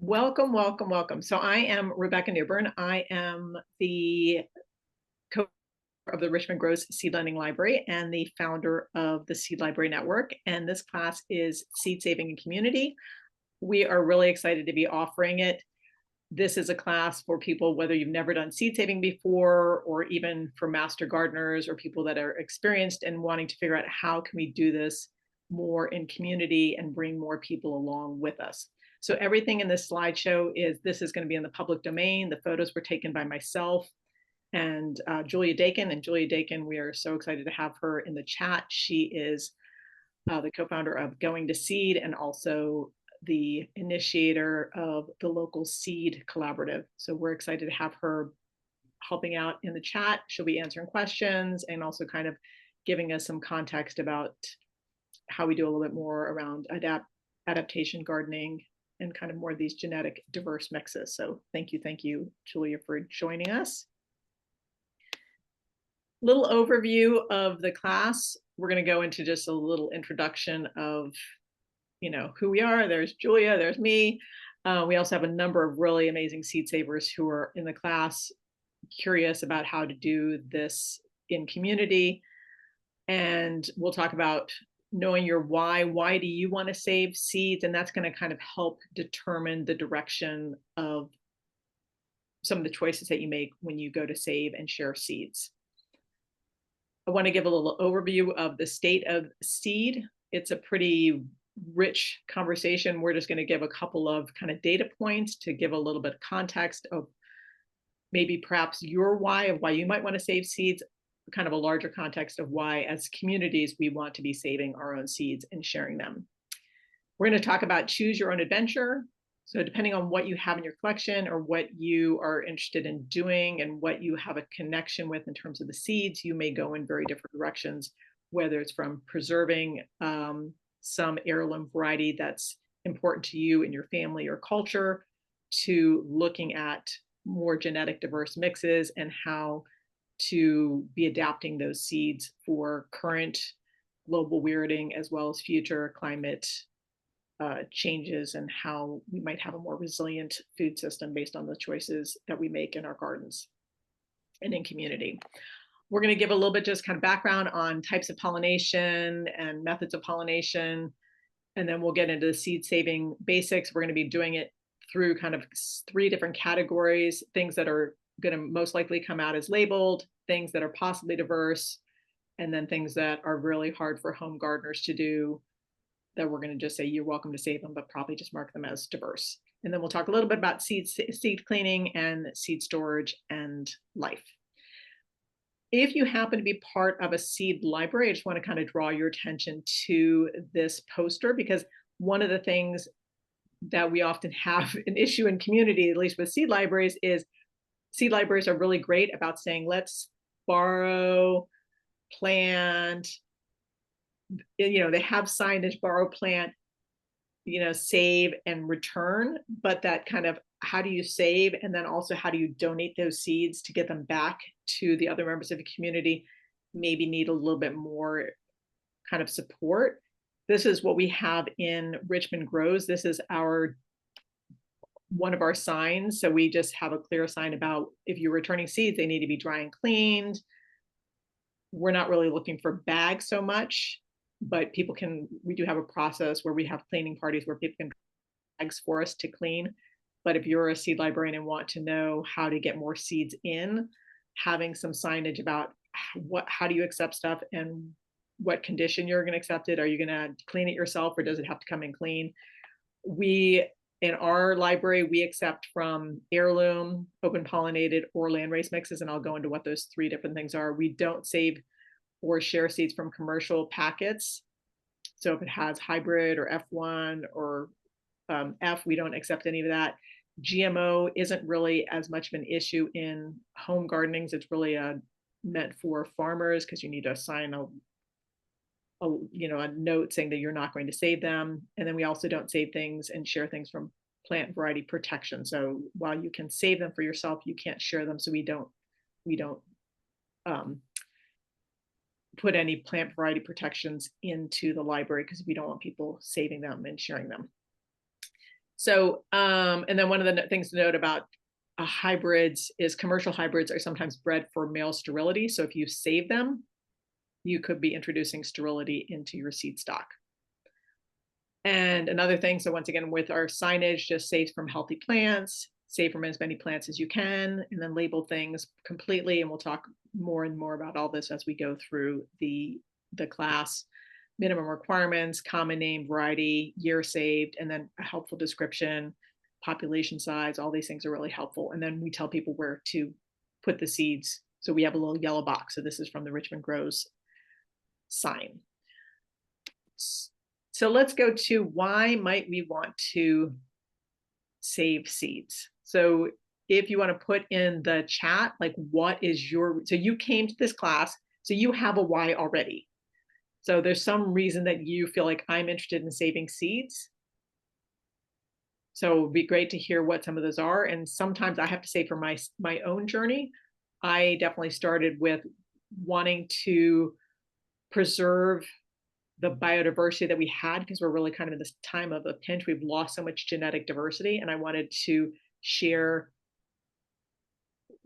Welcome, welcome, welcome. So I am Rebecca Newburn. I am the co of the Richmond Grows Seed Lending Library and the founder of the Seed Library Network. And this class is Seed Saving in Community. We are really excited to be offering it. This is a class for people, whether you've never done seed saving before, or even for master gardeners or people that are experienced and wanting to figure out how can we do this more in community and bring more people along with us. So everything in this slideshow this is going to be in the public domain. The photos were taken by myself and Julia Dakin. And Julia Dakin, we are so excited to have her in the chat. She is the co-founder of Going to Seed and also the initiator of the local seed collaborative. So we're excited to have her helping out in the chat. She'll be answering questions and also kind of giving us some context about how we do a little bit more around adaptation gardening and kind of more of these genetic diverse mixes. So thank you, Julia, for joining us. Little overview of the class. We're going to go into just a little introduction of, who we are. There's Julia, there's me. We also have a number of really amazing seed savers who are in the class, curious about how to do this in community. And we'll talk about knowing your why. Why do you want to save seeds? And that's going to kind of help determine the direction of some of the choices that you make when you go to save and share seeds. I want to give a little overview of the state of seed. It's a pretty rich conversation. We're just going to give a couple of kind of data points to give a little bit of context of maybe perhaps your why of why you might want to save seeds, kind of a larger context of why as communities we want to be saving our own seeds and sharing them. We're going to talk about choose your own adventure. So depending on what you have in your collection or what you are interested in doing and what you have a connection with in terms of the seeds, you may go in very different directions, whether it's from preserving some heirloom variety that's important to you and your family or culture, to looking at more genetic diverse mixes and how to be adapting those seeds for current global weirding as well as future climate changes, and how we might have a more resilient food system based on the choices that we make in our gardens and in community. We're going to give a little bit just kind of background on types of pollination and methods of pollination, and then we'll get into the seed saving basics. We're going to be doing it through kind of 3 different categories: things that are going to most likely come out as labeled, things that are possibly diverse, and then things that are really hard for home gardeners to do, that we're going to just say you're welcome to save them, but probably just mark them as diverse. And then we'll talk a little bit about seed cleaning and seed storage and life. If you happen to be part of a seed library, I just want to kind of draw your attention to this poster, because one of the things that we often have an issue in community, at least with seed libraries, is seed libraries are really great about saying, let's borrow, plant, they have signage, borrow, plant, save and return, but that kind of how do you save, and then also how do you donate those seeds to get them back to the other members of the community, maybe need a little bit more kind of support. This is what we have in Richmond Grows. This is one of our signs. So we just have a clear sign about if you're returning seeds, they need to be dry and cleaned. We're not really looking for bags so much, but we do have a process where we have cleaning parties where people can bags for us to clean. But if you're a seed librarian and want to know how to get more seeds in, having some signage about how do you accept stuff and what condition you're going to accept it. Are you going to clean it yourself, or does it have to come in clean? In our library, we accept from heirloom, open pollinated, or landrace mixes, and I'll go into what those 3 different things are. We don't save or share seeds from commercial packets. So if it has hybrid or F1 or F, we don't accept any of that. GMO isn't really as much of an issue in home gardenings. It's really meant for farmers, because you need to sign a note saying that you're not going to save them. And then we also don't save things and share things from plant variety protection. So while you can save them for yourself, you can't share them. So we don't put any plant variety protections into the library, because we don't want people saving them and sharing them. So, and then one of the things to note about hybrids is commercial hybrids are sometimes bred for male sterility. So if you save them, you could be introducing sterility into your seed stock. And another thing, so once again, with our signage, just save from healthy plants, save from as many plants as you can, and then label things completely. And we'll talk more and more about all this as we go through the class. Minimum requirements, common name, variety, year saved, and then a helpful description, population size, all these things are really helpful. And then we tell people where to put the seeds. So we have a little yellow box. So this is from the Richmond Grows sign. So let's go to why might we want to save seeds? So if you want to put in the chat, like what is your, so you came to this class, so you have a why already. So there's some reason that you feel like I'm interested in saving seeds. So it would be great to hear what some of those are. And sometimes I have to say for my own journey, I definitely started with wanting to preserve the biodiversity that we had, because we're really kind of in this time of a pinch. We've lost so much genetic diversity, and I wanted to share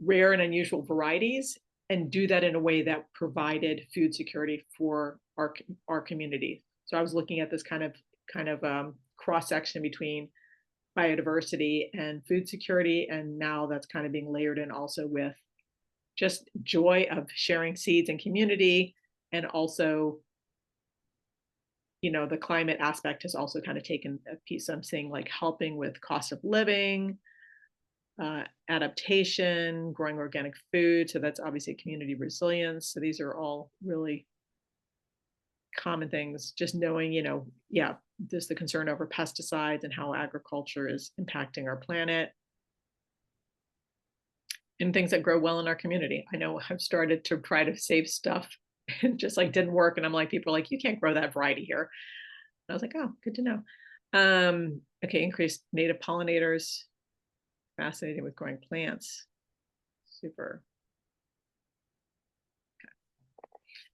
rare and unusual varieties and do that in a way that provided food security for our community. So I was looking at this kind of cross section between biodiversity and food security, and now that's kind of being layered in also with just joy of sharing seeds and community, and also, you know, the climate aspect has also kind of taken a piece. I'm seeing like helping with cost of living, adaptation, growing organic food. So that's obviously community resilience. So these are all really common things. Just knowing, you know, yeah, there's the concern over pesticides and how agriculture is impacting our planet, and things that grow well in our community. I know I've started to try to save stuff and just like didn't work. And I'm like, people are like, you can't grow that variety here. And I was like, oh, good to know. Okay, increased native pollinators. Fascinating with growing plants. Super. Okay.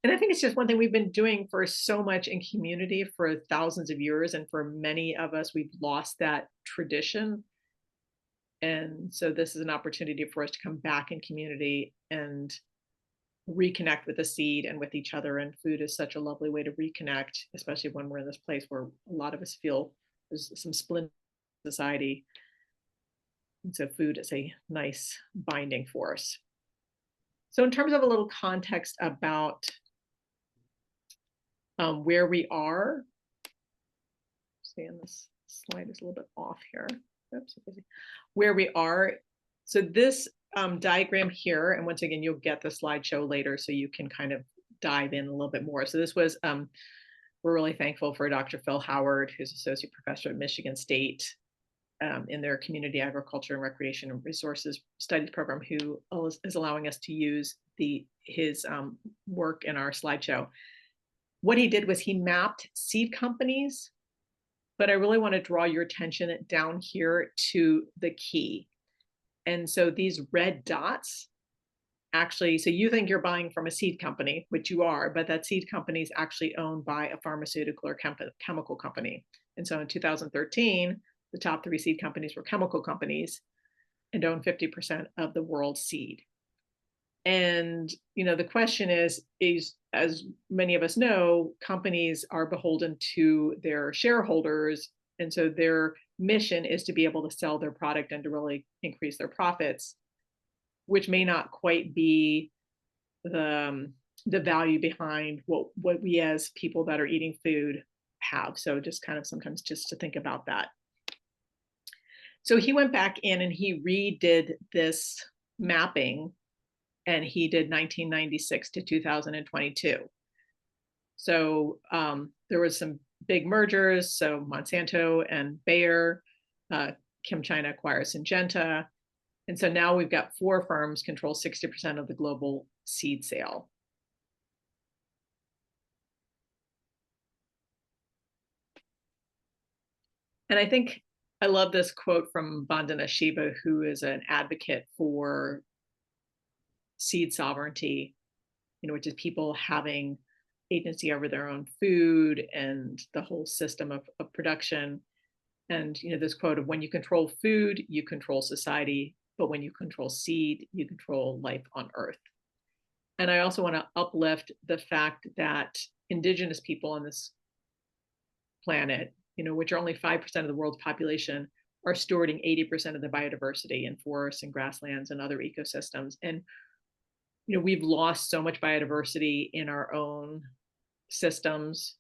And I think it's just one thing we've been doing for so much in community for thousands of years. And for many of us, we've lost that tradition. And so this is an opportunity for us to come back in community and reconnect with the seed and with each other. And food is such a lovely way to reconnect, especially when we're in this place where a lot of us feel there's some split in society. And so food is a nice binding force. So in terms of a little context about where we are, seeing this slide is a little bit off here. Oops, where we are. So this diagram here, and once again, you'll get the slideshow later so you can kind of dive in a little bit more. So this was, we're really thankful for Dr. Phil Howard, who's associate professor at Michigan State in their community agriculture and recreation and resources studies program, who is allowing us to use his work in our slideshow. What he did was he mapped seed companies, but I really want to draw your attention down here to the key. And so these red dots actually, so you think you're buying from a seed company, which you are, but that seed company is actually owned by a pharmaceutical or chemical company. And so in 2013, the top 3 seed companies were chemical companies and own 50% of the world's seed. And, you know, the question is, as many of us know, companies are beholden to their shareholders. And so their mission is to be able to sell their product and to really increase their profits, which may not quite be the value behind what we as people that are eating food have. So just kind of sometimes just to think about that. So he went back in and he redid this mapping, and he did 1996 to 2022. So there was some big mergers. So Monsanto and Bayer, ChemChina acquires Syngenta. And so now we've got 4 firms control 60% of the global seed sale. And I think I love this quote from Vandana Shiva, who is an advocate for seed sovereignty, you know, which is people having agency over their own food and the whole system of production. And this quote of, when you control food, you control society, but when you control seed, you control life on earth. And I also want to uplift the fact that indigenous people on this planet, which are only 5% of the world's population, are stewarding 80% of the biodiversity in forests and grasslands and other ecosystems. And we've lost so much biodiversity in our own systems,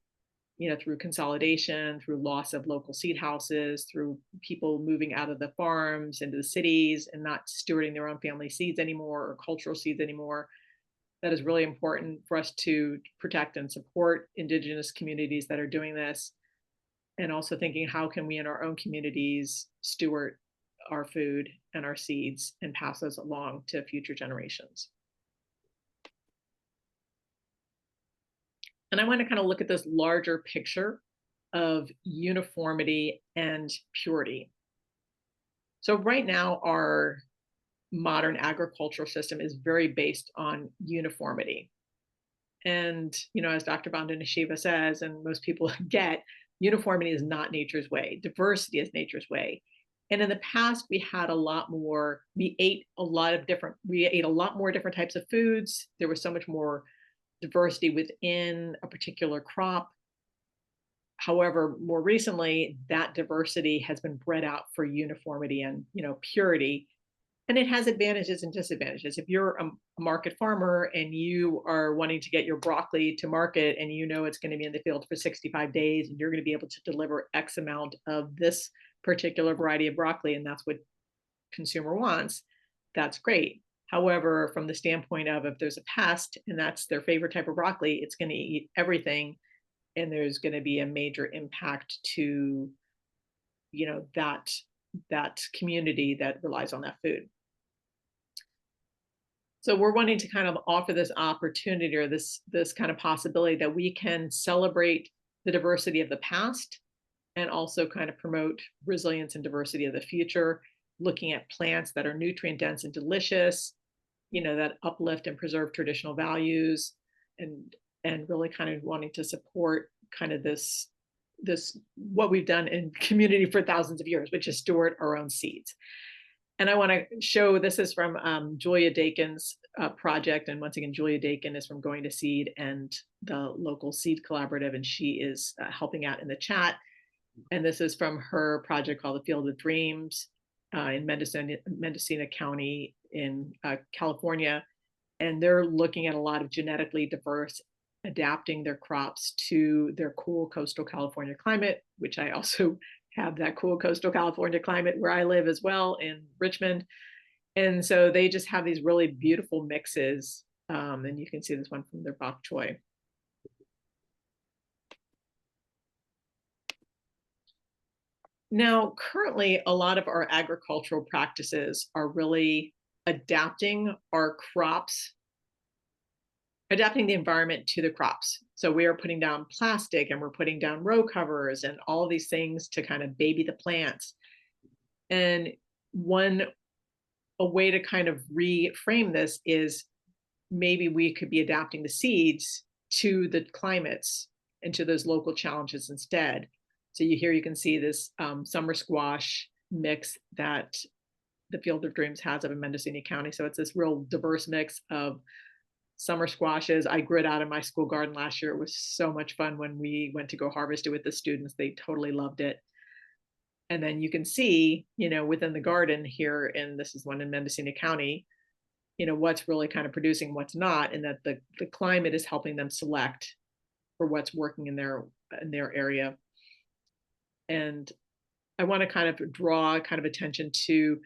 through consolidation, through loss of local seed houses, through people moving out of the farms into the cities and not stewarding their own family seeds anymore or cultural seeds anymore. That is really important for us to protect and support indigenous communities that are doing this. And also thinking, how can we in our own communities steward our food and our seeds and pass those along to future generations. And I want to kind of look at this larger picture of uniformity and purity. So right now, our modern agricultural system is very based on uniformity. And, as Dr. Vandana Shiva says, and most people get, uniformity is not nature's way. Diversity is nature's way. And in the past, we ate a lot more different types of foods. There was so much more diversity within a particular crop. However, more recently, that diversity has been bred out for uniformity and, purity. And it has advantages and disadvantages. If you're a market farmer and you are wanting to get your broccoli to market and it's going to be in the field for 65 days and you're going to be able to deliver X amount of this particular variety of broccoli, and that's what consumer wants, that's great. However, from the standpoint of, if there's a pest and that's their favorite type of broccoli, it's going to eat everything. And there's going to be a major impact to, that community that relies on that food. So we're wanting to kind of offer this opportunity or this kind of possibility that we can celebrate the diversity of the past and also kind of promote resilience and diversity of the future, looking at plants that are nutrient dense and delicious, that uplift and preserve traditional values, and really kind of wanting to support kind of this what we've done in community for thousands of years, which is steward our own seeds. And I want to show, this is from Julia Dakin's project. And once again, Julia Dakin is from Going to Seed and the local seed collaborative, and she is helping out in the chat. And this is from her project called the Field of Dreams in Mendocino County in California. And they're looking at a lot of genetically diverse, adapting their crops to their cool coastal California climate, which I also have that cool coastal California climate where I live as well, in Richmond. And so they just have these really beautiful mixes. And you can see this one from their bok choy. Now, currently, a lot of our agricultural practices are really adapting our crops, adapting the environment to the crops. So we are putting down plastic and we're putting down row covers and all these things to kind of baby the plants. And a way to kind of reframe this is maybe we could be adapting the seeds to the climates and to those local challenges instead. So you can see this summer squash mix that the Field of Dreams has up in Mendocino County. So it's this real diverse mix of summer squashes. I grew it out in my school garden last year. It was so much fun when we went to go harvest it with the students. They totally loved it. And then you can see, within the garden here, and this is one in Mendocino County, what's really kind of producing, what's not, and that the climate is helping them select for what's working in their area. And I want to kind of draw kind of attention to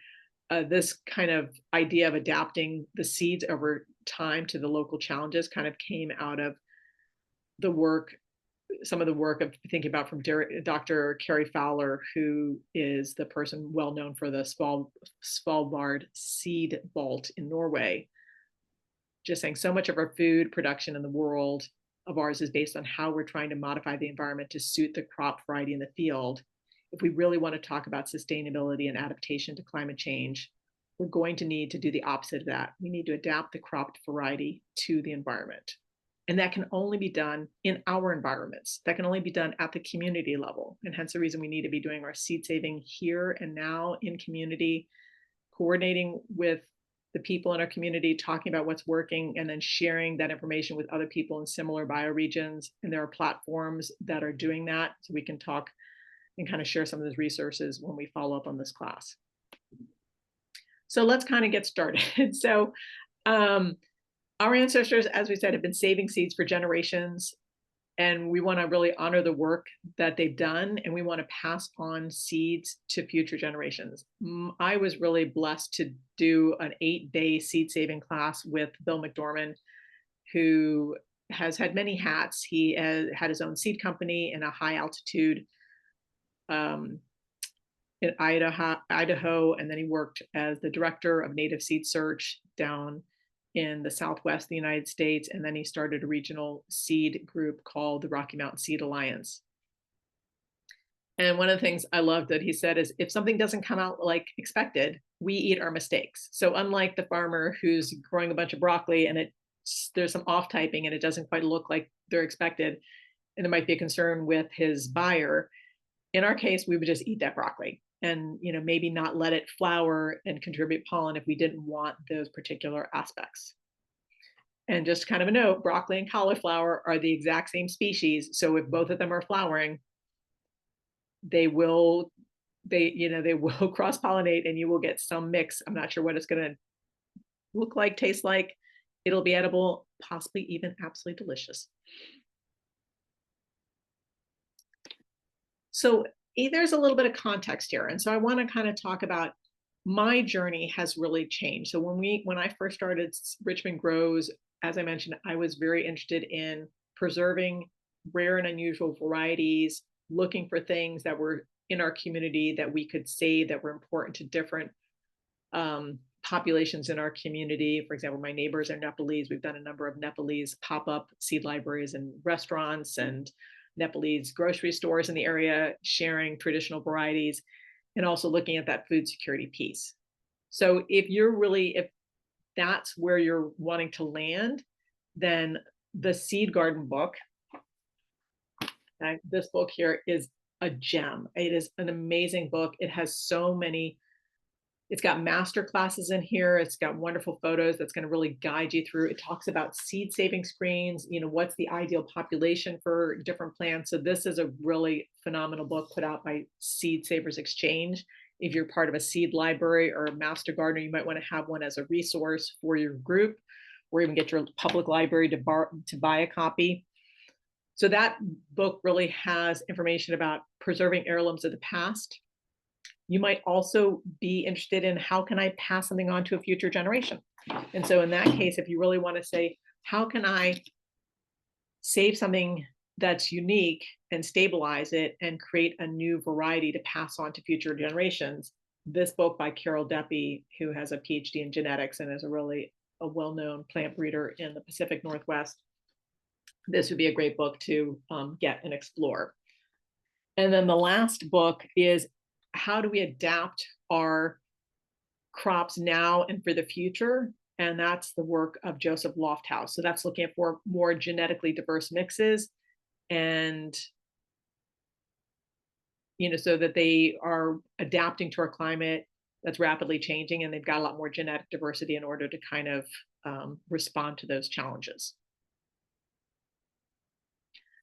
this kind of idea of adapting the seeds over time to the local challenges kind of came out of the work, some of the work of thinking about from Dr. Carrie Fowler, who is the person well known for the Svalbard seed vault in Norway. Just saying, so much of our food production in the world of ours is based on how we're trying to modify the environment to suit the crop variety in the field. If we really want to talk about sustainability and adaptation to climate change, we're going to need to do the opposite of that. We need to adapt the crop variety to the environment. And that can only be done in our environments. That can only be done at the community level. And hence the reason we need to be doing our seed saving here and now in community, coordinating with the people in our community, talking about what's working, and then sharing that information with other people in similar bioregions. And there are platforms that are doing that. So we can talk and kind of share some of those resources when we follow up on this class. So let's kind of get started. So our ancestors, as we said, have been saving seeds for generations, and we want to really honor the work that they've done, and we want to pass on seeds to future generations. I was really blessed to do an 8-day seed saving class with Bill McDorman, who has had many hats. He had his own seed company in a high altitude in Idaho, and then he worked as the director of native seed search down in the Southwest of the United States, and then he started a regional seed group called the Rocky Mountain Seed Alliance. And one of the things I loved that he said is, if something doesn't come out like expected, we eat our mistakes. So unlike the farmer who's growing a bunch of broccoli and there's some off typing and it doesn't quite look like they're expected, and there might be a concern with his buyer, in our case, we would just eat that broccoli and maybe not let it flower and contribute pollen if we didn't want those particular aspects. And just kind of a note, broccoli and cauliflower are the exact same species. So if both of them are flowering, they will cross-pollinate and you will get some mix. I'm not sure what it's going to look like, taste like. It'll be edible, possibly even absolutely delicious. So there's a little bit of context here. And so I want to kind of talk about my journey has really changed. So when I first started Richmond Grows, as I mentioned, I was very interested in preserving rare and unusual varieties, looking for things that were in our community that we could save that were important to different populations in our community. For example, my neighbors are Nepalese. We've done a number of Nepalese pop-up seed libraries and restaurants and Nepalese grocery stores in the area, sharing traditional varieties, and also looking at that food security piece. So if that's where you're wanting to land, then the Seed Garden book, this book here, is a gem. It is an amazing book. It has it's got master classes in here. It's got wonderful photos that's going to really guide you through. It talks about seed saving screens, what's the ideal population for different plants. So this is a really phenomenal book put out by Seed Savers Exchange. If you're part of a seed library or a master gardener, you might want to have one as a resource for your group, or even get your public library to buy a copy. So that book really has information about preserving heirlooms of the past. You might also be interested in, how can I pass something on to a future generation? And so in that case, if you really want to say, how can I save something that's unique and stabilize it and create a new variety to pass on to future generations, this book by Carol Deppe, who has a PhD in genetics and is a well-known plant breeder in the Pacific Northwest, this would be a great book to get and explore. And then the last book is, how do we adapt our crops now and for the future? And that's the work of Joseph Lofthouse. So that's looking at for more genetically diverse mixes, and so that they are adapting to our climate that's rapidly changing, and they've got a lot more genetic diversity in order to kind of respond to those challenges.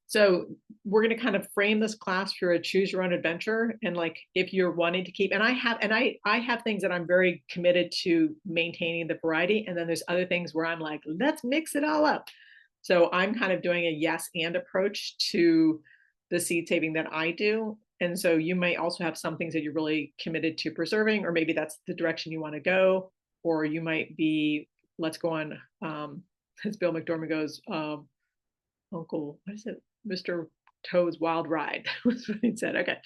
So we're going to kind of frame this class through a choose your own adventure. And if you're wanting to keep, and I have things that I'm very committed to maintaining the variety. And then there's other things where I'm like, let's mix it all up. So I'm kind of doing a yes and approach to the seed saving that I do. And so you may also have some things that you're really committed to preserving, or maybe that's the direction you want to go, or you might be, let's go on, as Bill McDorman goes, Uncle, what is it? Mr. Toad's Wild Ride. That's what he said. Okay.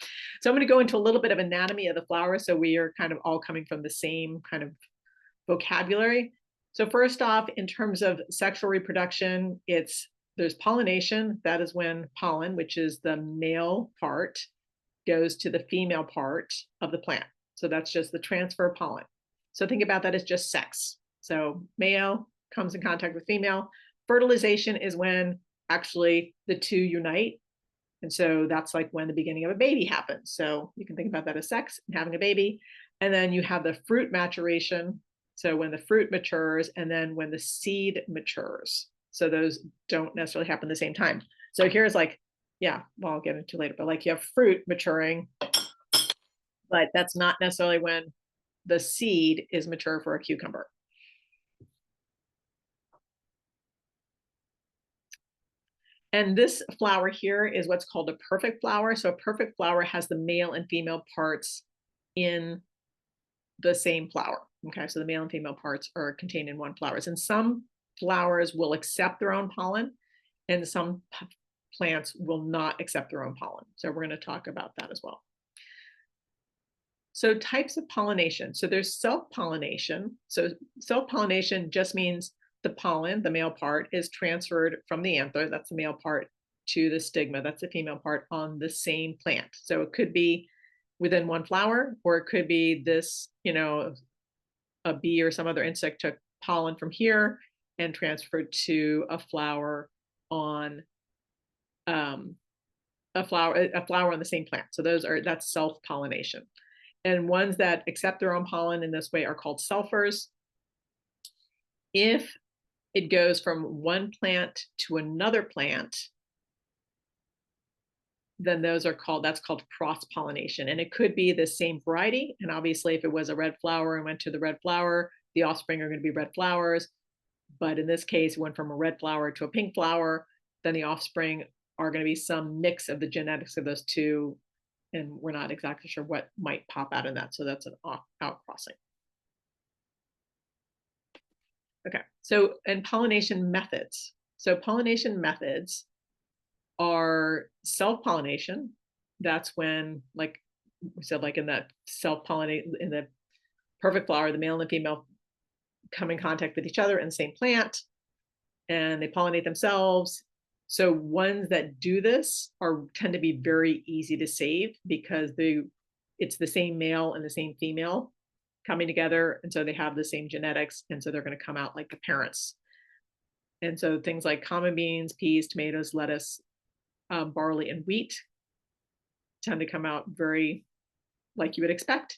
So I'm going to go into a little bit of anatomy of the flower. So we are kind of all coming from the same kind of vocabulary. So first off, in terms of sexual reproduction, there's pollination. That is when pollen, which is the male part, goes to the female part of the plant. So that's just the transfer of pollen. So think about that as just sex. So male comes in contact with female, Fertilization is when actually the two unite. And so that's like when the beginning of a baby happens. So you can think about that as sex and having a baby. And then you have the fruit maturation. So when the fruit matures and then when the seed matures. So those don't necessarily happen at the same time. So here's like, yeah, well, I'll get into later, but like you have fruit maturing, but that's not necessarily when the seed is mature for a cucumber. And this flower here is what's called a perfect flower. So a perfect flower has the male and female parts in the same flower. Okay, so the male and female parts are contained in one flower. And some flowers will accept their own pollen, and some plants will not accept their own pollen. So we're going to talk about that as well. So types of pollination. So there's self-pollination. So self-pollination just means the pollen, the male part, is transferred from the anther, that's the male part, to the stigma, that's the female part, on the same plant. So it could be within one flower, or it could be this, you know, a bee or some other insect took pollen from here and transferred to a flower on a flower on the same plant. So that's self-pollination. And ones that accept their own pollen in this way are called selfers. If it goes from one plant to another plant, then that's called cross-pollination. And it could be the same variety. And obviously, if it was a red flower and went to the red flower, the offspring are going to be red flowers. But in this case, it went from a red flower to a pink flower, then the offspring are going to be some mix of the genetics of those two. And we're not exactly sure what might pop out in that. So that's an outcrossing. Okay, so and pollination methods. So pollination methods are self-pollination. That's when, like we said, like in that self-pollinate, in the perfect flower, the male and the female come in contact with each other in the same plant and they pollinate themselves. So ones that do this tend to be very easy to save because it's the same male and the same female coming together, and so they have the same genetics, and so they're going to come out like the parents. And so things like common beans, peas, tomatoes, lettuce, barley, and wheat tend to come out very like you would expect.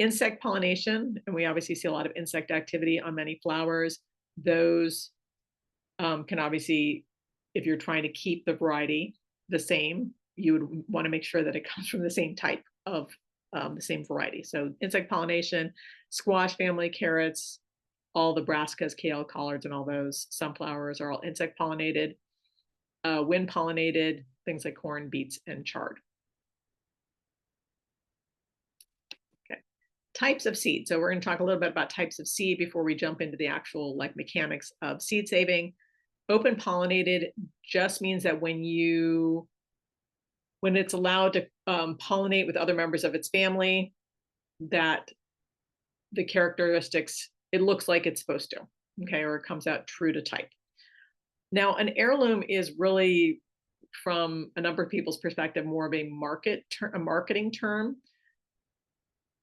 Insect pollination, and we obviously see a lot of insect activity on many flowers. Those can obviously, if you're trying to keep the variety the same, you would want to make sure that it comes from the same type of the same variety. So insect pollination, squash family, carrots, all the brassicas, kale, collards, and all those sunflowers are all insect pollinated. Wind pollinated, things like corn, beets, and chard. Okay, types of seed. So we're going to talk a little bit about types of seed before we jump into the actual like mechanics of seed saving. Open pollinated just means that when it's allowed to pollinate with other members of its family, that the characteristics, it looks like it's supposed to, okay, or it comes out true to type. Now, an heirloom is really, from a number of people's perspective, more of a marketing term.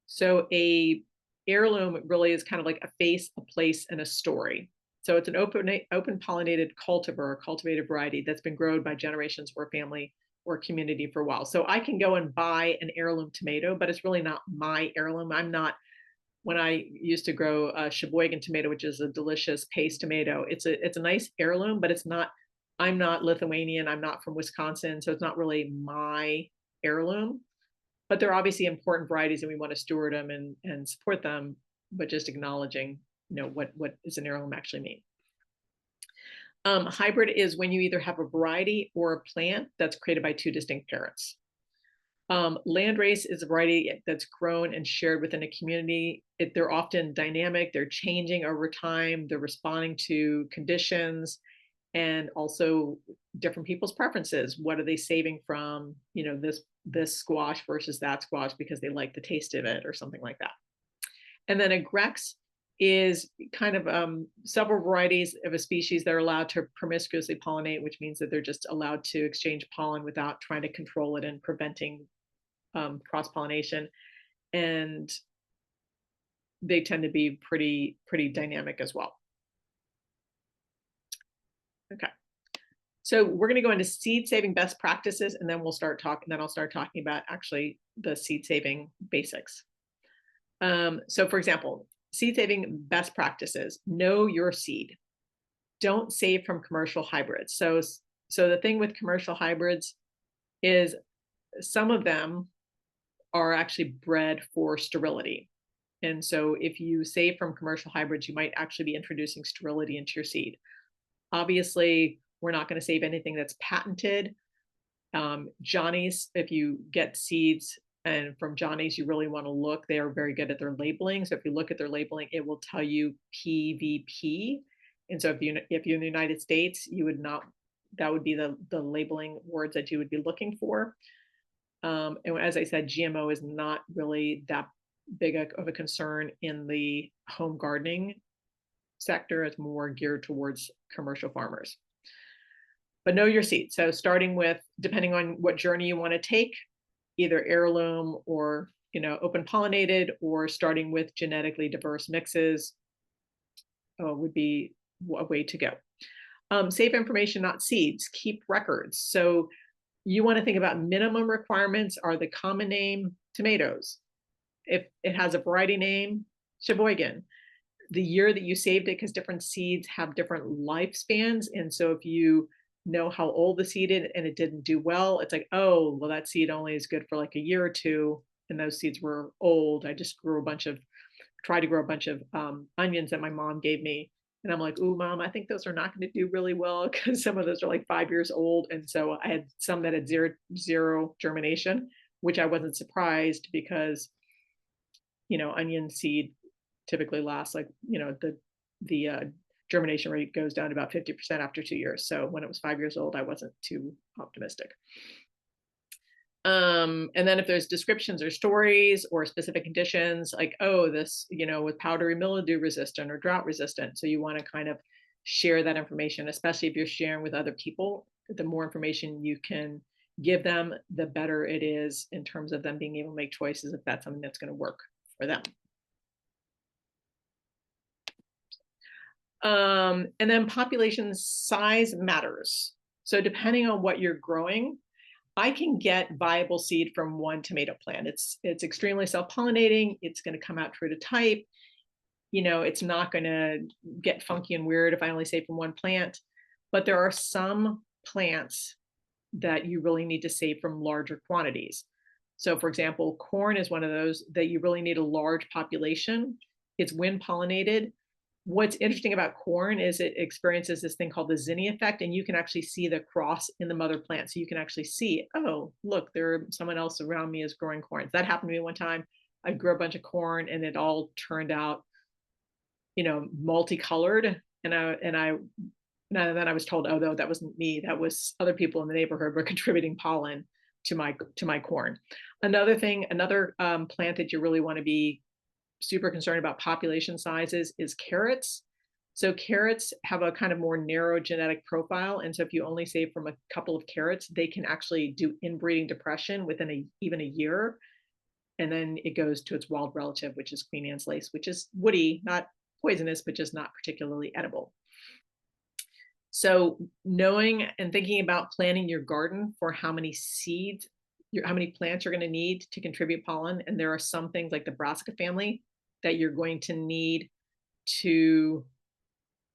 So a heirloom really is kind of like a face, a place, and a story. So it's an open pollinated cultivar, a cultivated variety that's been grown by generations or family or community for a while. So I can go and buy an heirloom tomato, but it's really not my heirloom. When I used to grow a Sheboygan tomato, which is a delicious paste tomato, it's a nice heirloom, but I'm not Lithuanian, I'm not from Wisconsin, so it's not really my heirloom. But they're obviously important varieties and we want to steward them and support them, but just acknowledging, what does an heirloom actually mean? Hybrid is when you either have a variety or a plant that's created by two distinct parents. Landrace is a variety that's grown and shared within a community. They're often dynamic, they're changing over time, they're responding to conditions and also different people's preferences. What are they saving from, this squash versus that squash because they like the taste of it or something like that. And then a grex is kind of several varieties of a species that are allowed to promiscuously pollinate, which means that they're just allowed to exchange pollen without trying to control it and preventing cross-pollination. And they tend to be pretty dynamic as well. Okay. So we're going to go into seed saving best practices, and then I'll start talking about actually the seed saving basics. So for example, seed saving best practices: know your seed. Don't save from commercial hybrids. So the thing with commercial hybrids is some of them are actually bred for sterility. And so if you save from commercial hybrids, you might actually be introducing sterility into your seed. Obviously, we're not going to save anything that's patented. Johnny's, if you get seeds and from Johnny's, you really want to look. They are very good at their labeling. So if you look at their labeling, it will tell you PVP. And so if you're in the United States, you would not, that would be the labeling words that you would be looking for. And as I said, GMO is not really that big of a concern in the home gardening sector. It's more geared towards commercial farmers. But know your seed. So starting with, depending on what journey you want to take, either heirloom or open pollinated, or starting with genetically diverse mixes would be a way to go. Save information, not seeds. Keep records. So you want to think about minimum requirements are the common name, tomatoes. If it has a variety name, Sheboygan. The year that you saved it, because different seeds have different lifespans. And so if you know how old the seed is and it didn't do well, it's like, oh, well, that seed only is good for like a year or two. And those seeds were old. I just tried to grow a bunch of onions that my mom gave me. And I'm like, ooh, mom, I think those are not going to do really well because some of those are like 5 years old. And so I had some that had zero germination, which I wasn't surprised because, onion seed typically lasts like, the germination rate goes down to about 50% after 2 years. So when it was 5 years old, I wasn't too optimistic. And then if there's descriptions or stories or specific conditions, like, oh, this, with powdery mildew resistant or drought resistant. So you want to kind of share that information, especially if you're sharing with other people. The more information you can give them, the better it is in terms of them being able to make choices if that's something that's going to work for them. And then population size matters. So depending on what you're growing, I can get viable seed from one tomato plant. It's extremely self-pollinating. It's going to come out true to type. It's not going to get funky and weird if I only save from one plant. But there are some plants that you really need to save from larger quantities. So for example, corn is one of those that you really need a large population. It's wind pollinated. What's interesting about corn is it experiences this thing called the zinnia effect, and you can actually see the cross in the mother plant. So you can actually see, oh, look, someone else around me is growing corn. That happened to me one time. I grew a bunch of corn and it all turned out, multicolored. And then I was told, oh, no, that wasn't me. That was other people in the neighborhood were contributing pollen to my corn. Another plant that you really want to be super concerned about population sizes is carrots. So carrots have a kind of more narrow genetic profile. And so if you only save from a couple of carrots, they can actually do inbreeding depression within even a year. And then it goes to its wild relative, which is Queen Anne's lace, which is woody, not poisonous, but just not particularly edible. So knowing and thinking about planning your garden for how many seeds, how many plants you're going to need to contribute pollen. And there are some things like the Brassica family that you're going to need to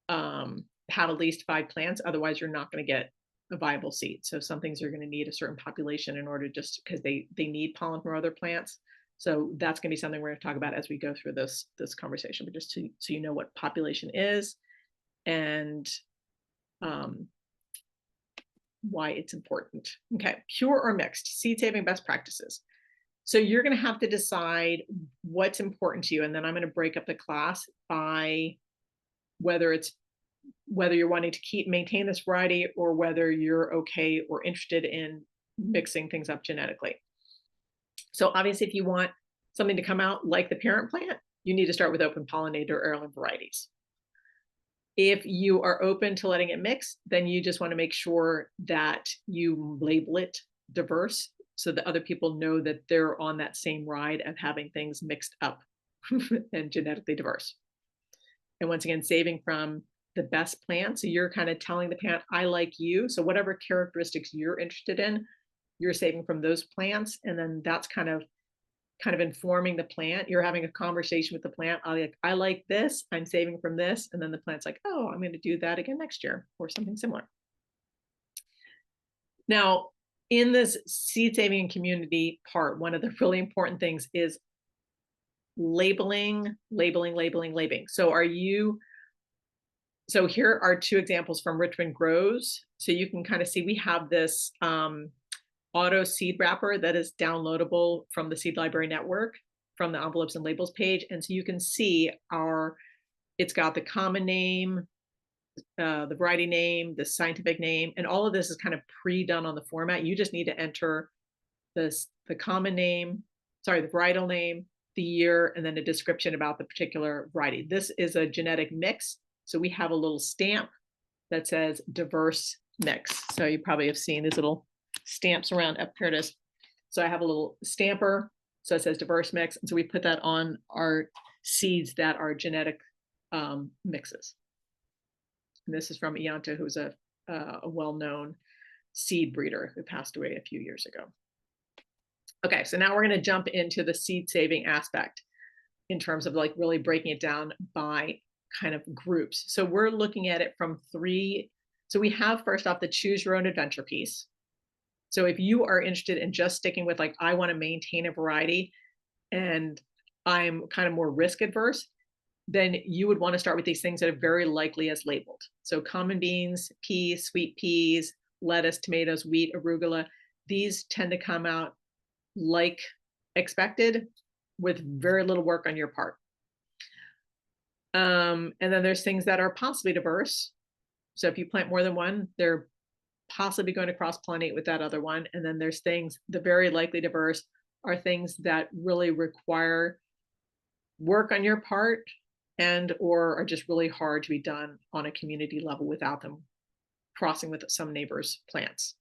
have at least 5 plants. Otherwise, you're not going to get a viable seed. So some things you're going to need a certain population in order, just because they need pollen from other plants. So that's going to be something we're going to talk about as we go through this conversation, but just so you know what population is and why it's important. Okay, pure or mixed, seed saving best practices. So you're going to have to decide what's important to you. And then I'm going to break up the class by whether you're wanting to maintain this variety or whether you're okay or interested in mixing things up genetically. So obviously, if you want something to come out like the parent plant, you need to start with open pollinated or heirloom varieties. If you are open to letting it mix, then you just want to make sure that you label it diverse so that other people know that they're on that same ride of having things mixed up and genetically diverse. And once again, saving from the best plant. So you're kind of telling the plant, I like you. So whatever characteristics you're interested in, you're saving from those plants. And then that's kind of informing the plant. You're having a conversation with the plant. I like this, I'm saving from this. And then the plant's like, oh, I'm going to do that again next year or something similar. Now, in this seed saving and community part, one of the really important things is labeling. So here are two examples from Richmond Grows. So you can kind of see we have this auto seed wrapper that is downloadable from the Seed Library Network from the envelopes and labels page. And so you can see it's got the common name, the variety name, the scientific name, and all of this is kind of pre-done on the format. You just need to enter the common name, sorry, the varietal name, the year, and then a description about the particular variety. This is a genetic mix. So we have a little stamp that says diverse mix. So you probably have seen these little stamps around. Up here it is. So I have a little stamper. So it says diverse mix. And so we put that on our seeds that are genetic mixes. And this is from Ianta, who's a well-known seed breeder who passed away a few years ago. Okay, so now we're going to jump into the seed saving aspect in terms of like really breaking it down by kind of groups. So we're looking at it from three. So we have first off the choose your own adventure piece. So if you are interested in just sticking with like, I want to maintain a variety and I'm kind of more risk adverse, then you would want to start with these things that are very likely as labeled. So common beans, peas, sweet peas, lettuce, tomatoes, wheat, arugula, these tend to come out like expected with very little work on your part. And then there's things that are possibly diverse. So if you plant more than one, they're possibly going to cross-pollinate with that other one. And then there's things, the very likely diverse are things that really require work on your part and or are just really hard to be done on a community level without them crossing with some neighbors' plants.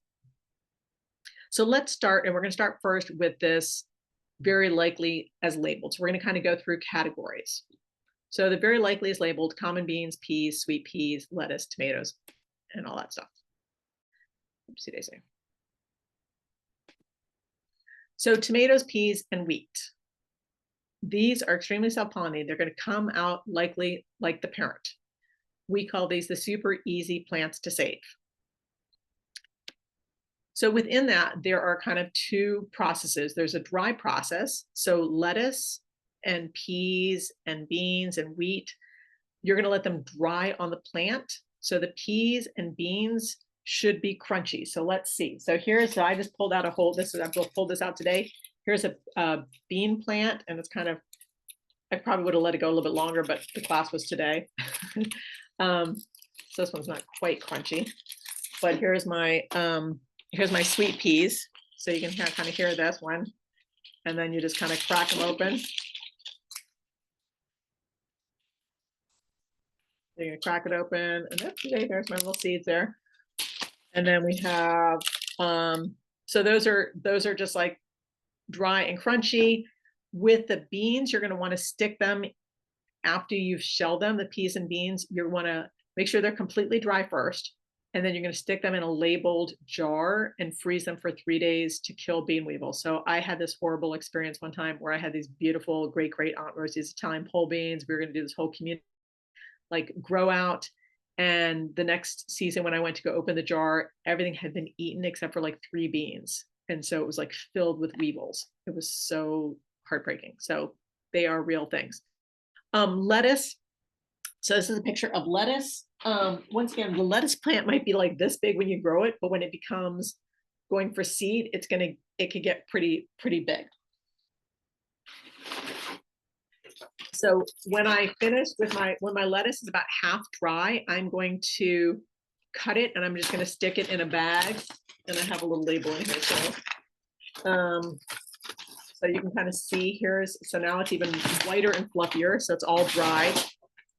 So let's start, and we're going to start first with this very likely as labeled. So we're going to kind of go through categories. So the very likely is labeled common beans, peas, sweet peas, lettuce, tomatoes, and all that stuff. Oopsie daisy. So tomatoes, peas, and wheat. These are extremely self-pollinated. They're going to come out likely like the parent. We call these the super easy plants to save. So within that, there are kind of two processes. There's a dry process. So lettuce and peas and beans and wheat, you're going to let them dry on the plant. So the peas and beans should be crunchy. So let's see. So I just pulled out a whole, I pulled this out today. Here's a bean plant, and it's kind of, I probably would have let it go a little bit longer, but the class was today. So this one's not quite crunchy, but here's my sweet peas. So you can kind of hear this one, and then you just kind of crack them open. You're gonna crack it open, and there's my little seeds there. And then we have, so those are just like dry and crunchy. With the beans, you're gonna wanna stick them after you've shelled them, the peas and beans, you wanna make sure they're completely dry first. And then you're gonna stick them in a labeled jar and freeze them for 3 days to kill bean weevils. So I had this horrible experience one time where I had these beautiful great Aunt Rosie's Italian pole beans. We were gonna do this whole community like grow out. And the next season when I went to go open the jar, everything had been eaten except for like 3 beans. And so it was like filled with weevils. It was so heartbreaking. So they are real things. Lettuce. So this is a picture of lettuce. Once again, the lettuce plant might be like this big when you grow it, but when it becomes going for seed, it could get pretty big. So when I finish with when my lettuce is about half dry, I'm going to cut it and I'm just going to stick it in a bag. And I have a little label in here. So you can kind of see so now it's even whiter and fluffier. So it's all dry.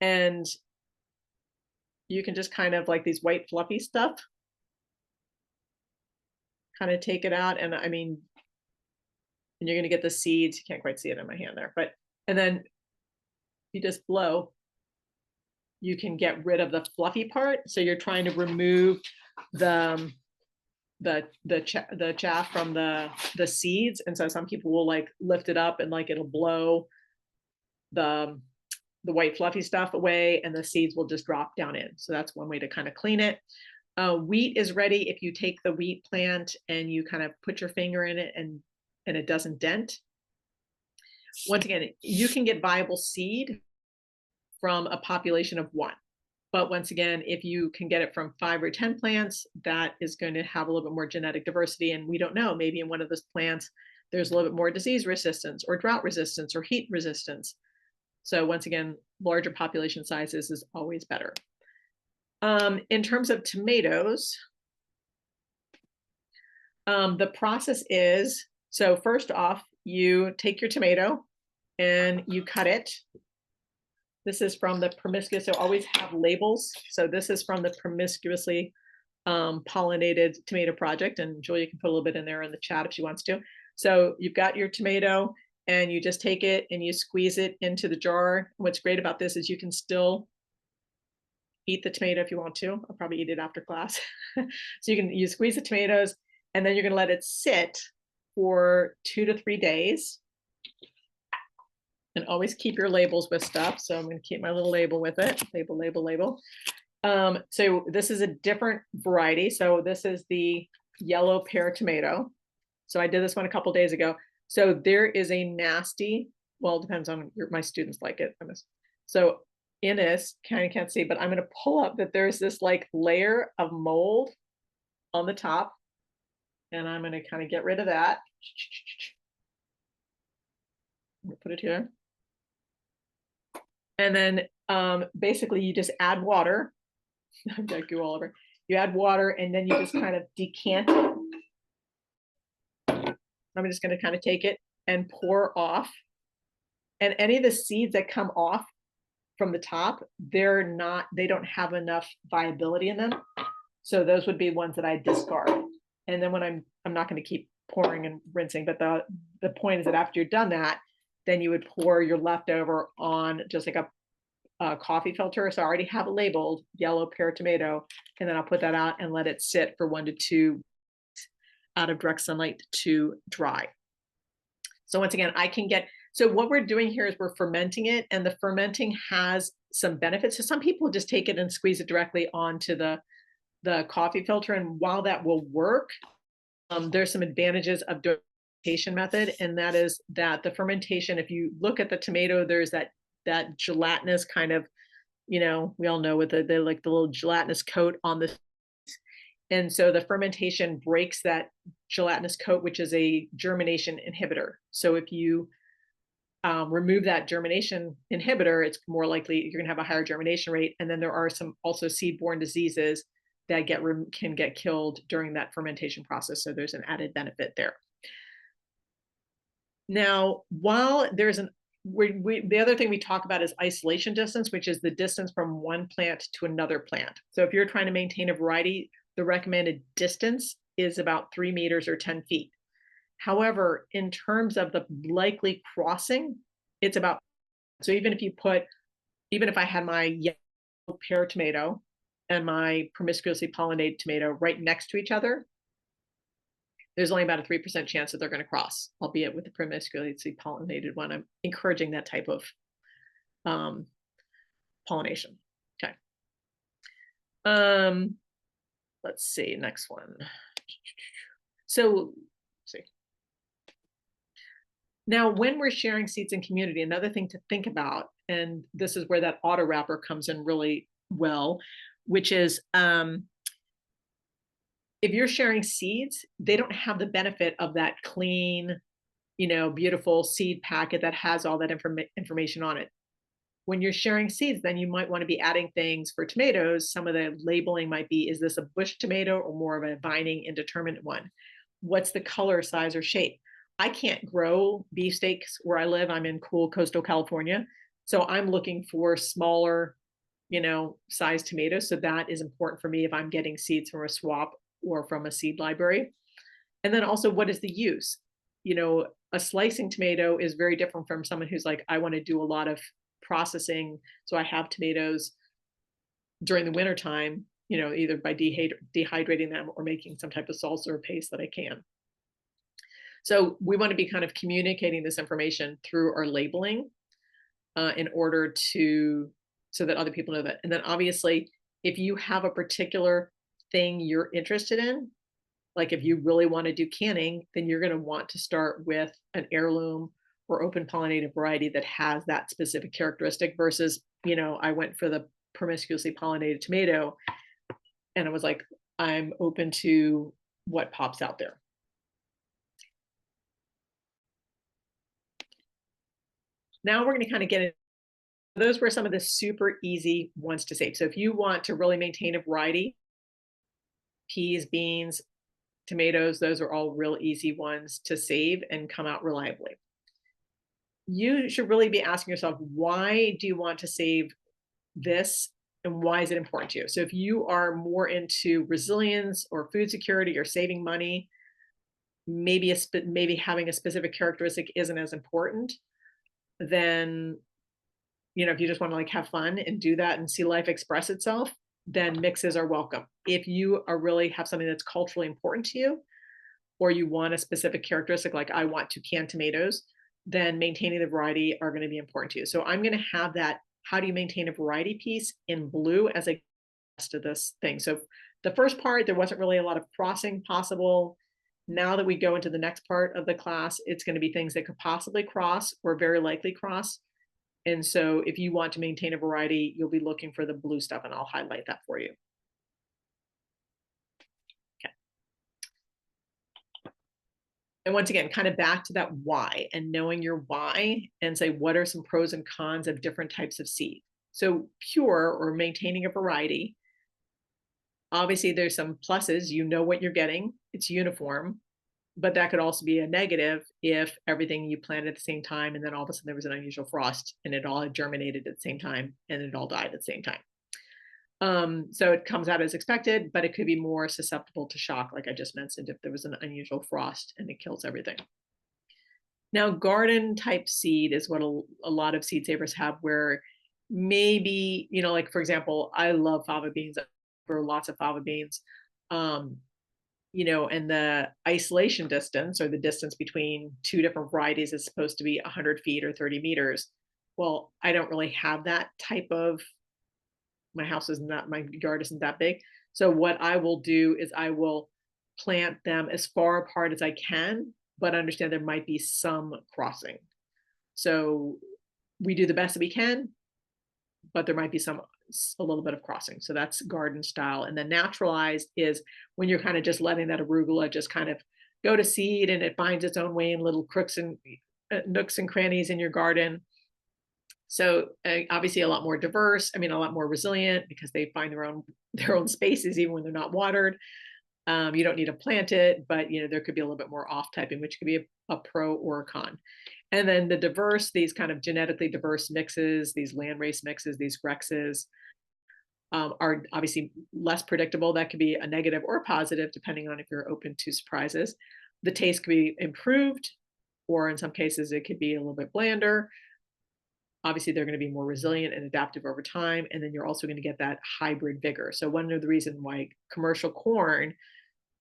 And you can just kind of like these white fluffy stuff, kind of take it out. And I mean, and you're going to get the seeds. You can't quite see it in my hand there, and then you just blow you can get rid of the fluffy part. So you're trying to remove the the chaff from the seeds, and so some people will like lift it up and like it'll blow the white fluffy stuff away, and the seeds will just drop down in. So that's one way to kind of clean it. Wheat is ready if you take the wheat plant and you kind of put your finger in it and it doesn't dent. Once again, you can get viable seed from a population of 1. But once again, if you can get it from 5 or 10 plants, that is going to have a little bit more genetic diversity. And we don't know, maybe in one of those plants, there's a little bit more disease resistance or drought resistance or heat resistance. So once again, larger population sizes is always better. In terms of tomatoes, the process is, so first off, you take your tomato and you cut it. This is from the promiscuous, so always have labels. So this is from the promiscuously pollinated tomato project, and Julia can put a little bit in there in the chat if she wants to. So you've got your tomato and you just take it and you squeeze it into the jar. What's great about this is you can still eat the tomato if you want to. I'll probably eat it after class. So you squeeze the tomatoes and then you're gonna let it sit for 2 to 3 days. And always keep your labels with stuff. So I'm going to keep my little label with it. Label, label, label. So this is a different variety. So this is the yellow pear tomato. So I did this one a couple days ago. So there is a nasty, well, it depends on my students like it. So in this, kind of can't see, but I'm going to pull up that there's this like layer of mold on the top. And I'm going to kind of get rid of that. I'm going to put it here. And then basically you just add water. I've got goo all over. You add water and then you just kind of decant it. I'm just going to kind of take it and pour off. And any of the seeds that come off from the top, they don't have enough viability in them. So those would be ones that I discard. And then when I'm not going to keep pouring and rinsing, but the point is that after you're done that, then you would pour your leftover on just like a coffee filter. So I already have it labeled yellow pear tomato, and then I'll put that out and let it sit for 1 to 2 out of direct sunlight to dry. So once again, so what we're doing here is we're fermenting it, and the fermenting has some benefits. So some people just take it and squeeze it directly onto the coffee filter. And while that will work, there's some advantages of doing method, and that is that the fermentation, if you look at the tomato, there's that gelatinous kind of, we all know with the like the little gelatinous coat on the, and so the fermentation breaks that gelatinous coat, which is a germination inhibitor. So if you remove that germination inhibitor, it's more likely you're going to have a higher germination rate. And then there are some also seed-borne diseases that can get killed during that fermentation process. So there's an added benefit there. Now, while there's the other thing we talk about is isolation distance, which is the distance from one plant to another plant. So if you're trying to maintain a variety, the recommended distance is about 3 meters or 10 feet. However, in terms of the likely crossing, it's about, so even if I had my yellow pear tomato and my promiscuously pollinated tomato right next to each other, there's only about a 3% chance that they're going to cross, albeit with the promiscuously pollinated one. I'm encouraging that type of pollination. Okay. Let's see, next one. So, let's see. Now, when we're sharing seeds in community, another thing to think about, and this is where that auto wrapper comes in really well, which is if you're sharing seeds, they don't have the benefit of that clean, beautiful seed packet that has all that information on it. When you're sharing seeds, then you might want to be adding things for tomatoes. Some of the labeling might be, is this a bush tomato or more of a vining indeterminate one? What's the color, size, or shape? I can't grow beefsteaks where I live. I'm in cool coastal California. So I'm looking for smaller, sized tomatoes. So that is important for me if I'm getting seeds from a swap or from a seed library. And then also, what is the use? A slicing tomato is very different from someone who's like, I want to do a lot of processing. So I have tomatoes during the winter time, either by dehydrating them or making some type of salsa or paste that I can. So we want to be kind of communicating this information through our labeling in order so that other people know that. And then obviously, if you have a particular thing you're interested in, like if you really want to do canning, then you're going to want to start with an heirloom or open pollinated variety that has that specific characteristic versus, I went for the promiscuously pollinated tomato and I was like, I'm open to what pops out there. Now we're going to kind of get into those were some of the super easy ones to save. So if you want to really maintain a variety, peas, beans, tomatoes, those are all real easy ones to save and come out reliably. You should really be asking yourself, why do you want to save this and why is it important to you? So if you are more into resilience or food security or saving money, maybe having a specific characteristic isn't as important, then if you just want to like have fun and do that and see life express itself, then mixes are welcome. If you are really have something that's culturally important to you, or you want a specific characteristic, like I want to can tomatoes, then maintaining the variety are going to be important to you. So I'm going to have that how do you maintain a variety piece in blue as a rest of this thing. So the first part, there wasn't really a lot of crossing possible. Now that we go into the next part of the class, it's going to be things that could possibly cross or very likely cross. And so if you want to maintain a variety, you'll be looking for the blue stuff, and I'll highlight that for you. Okay. And once again, kind of back to that why and knowing your why and say, what are some pros and cons of different types of seed? So pure or maintaining a variety, obviously there's some pluses, what you're getting, it's uniform, but that could also be a negative if everything you planted at the same time and then all of a sudden there was an unusual frost and it all had germinated at the same time and it all died at the same time. So it comes out as expected, but it could be more susceptible to shock, like I just mentioned, if there was an unusual frost and it kills everything. Now, garden type seed is what a lot of seed savers have, where maybe, like for example, I love fava beans, for lots of fava beans. And the isolation distance or the distance between two different varieties is supposed to be 100 feet or 30 meters. Well, I don't really have that type of, my yard isn't that big. So what I will do is I will plant them as far apart as I can, but understand there might be some crossing. So we do the best that we can, but there might be a little bit of crossing. So that's garden style. And then naturalized is when you're kind of just letting that arugula just kind of go to seed and it finds its own way in little crooks and nooks and crannies in your garden. So obviously a lot more diverse, a lot more resilient because they find their own spaces even when they're not watered. You don't need to plant it, but there could be a little bit more off typing, which could be a pro or a con. And then the diverse, these kind of genetically diverse mixes, these landrace mixes, these Grexes, are obviously less predictable. That could be a negative or a positive, depending on if you're open to surprises. The taste could be improved, or in some cases, it could be a little bit blander. Obviously, they're going to be more resilient and adaptive over time. And then you're also going to get that hybrid vigor. So one of the reasons why commercial corn,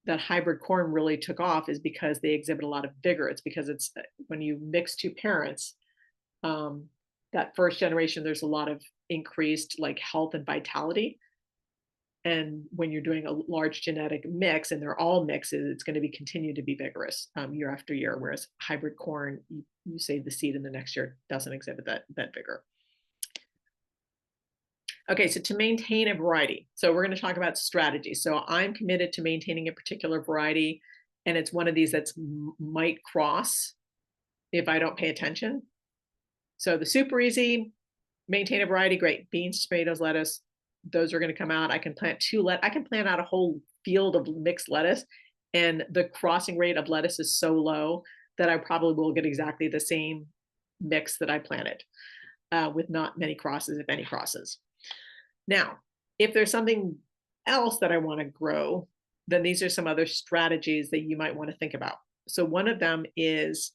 that hybrid corn really took off is because they exhibit a lot of vigor. It's because it's when you mix two parents, that first generation, there's a lot of increased like health and vitality. And when you're doing a large genetic mix and they're all mixes, it's going to continue to be vigorous year after year. Whereas hybrid corn, you save the seed and the next year doesn't exhibit that vigor. Okay, so to maintain a variety. So we're going to talk about strategy. So I'm committed to maintaining a particular variety, and it's one of these that might cross if I don't pay attention. So the super easy, maintain a variety, great. Beans, tomatoes, lettuce, those are going to come out. I can plant I can plant out a whole field of mixed lettuce, and the crossing rate of lettuce is so low that I probably will get exactly the same mix that I planted with not many crosses, if any crosses. Now, if there's something else that I want to grow, then these are some other strategies that you might want to think about. So one of them is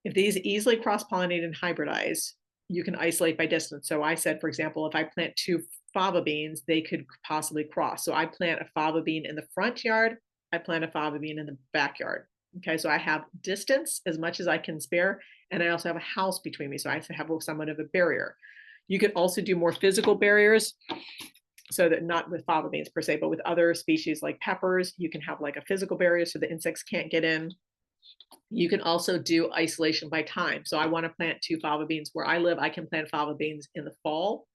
if these easily cross-pollinate and hybridize, you can isolate by distance. So I said, for example, if I plant 2 fava beans, they could possibly cross. So I plant a fava bean in the front yard, I plant a fava bean in the backyard. Okay, so I have distance as much as I can spare, and I also have a house between me, so I have somewhat of a barrier. You could also do more physical barriers, so that not with fava beans per se, but with other species like peppers, you can have like a physical barrier so the insects can't get in. You can also do isolation by time. So I want to plant 2 fava beans where I live. I can plant fava beans in the fall,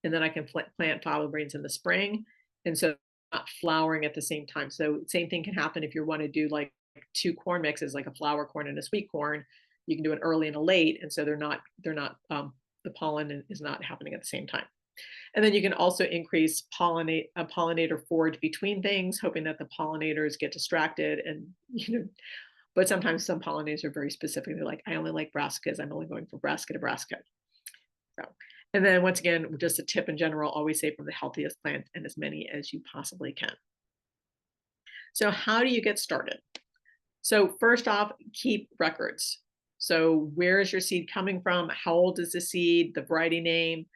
and then I can plant fava beans in the spring. And so not flowering at the same time. So same thing can happen if you want to do like 2 corn mixes, like a flower corn and a sweet corn. You can do an early and a late, and so the pollen is not happening at the same time. And then you can also increase pollinator forage between things, hoping that the pollinators get distracted and but sometimes some pollinators are very specific. They're like, I only like brassicas. I'm only going for brassica to brassica. So, and then once again, just a tip in general, always say from the healthiest plant and as many as you possibly can. So how do you get started? So first off, keep records. So where is your seed coming from? How old is the seed? The variety name.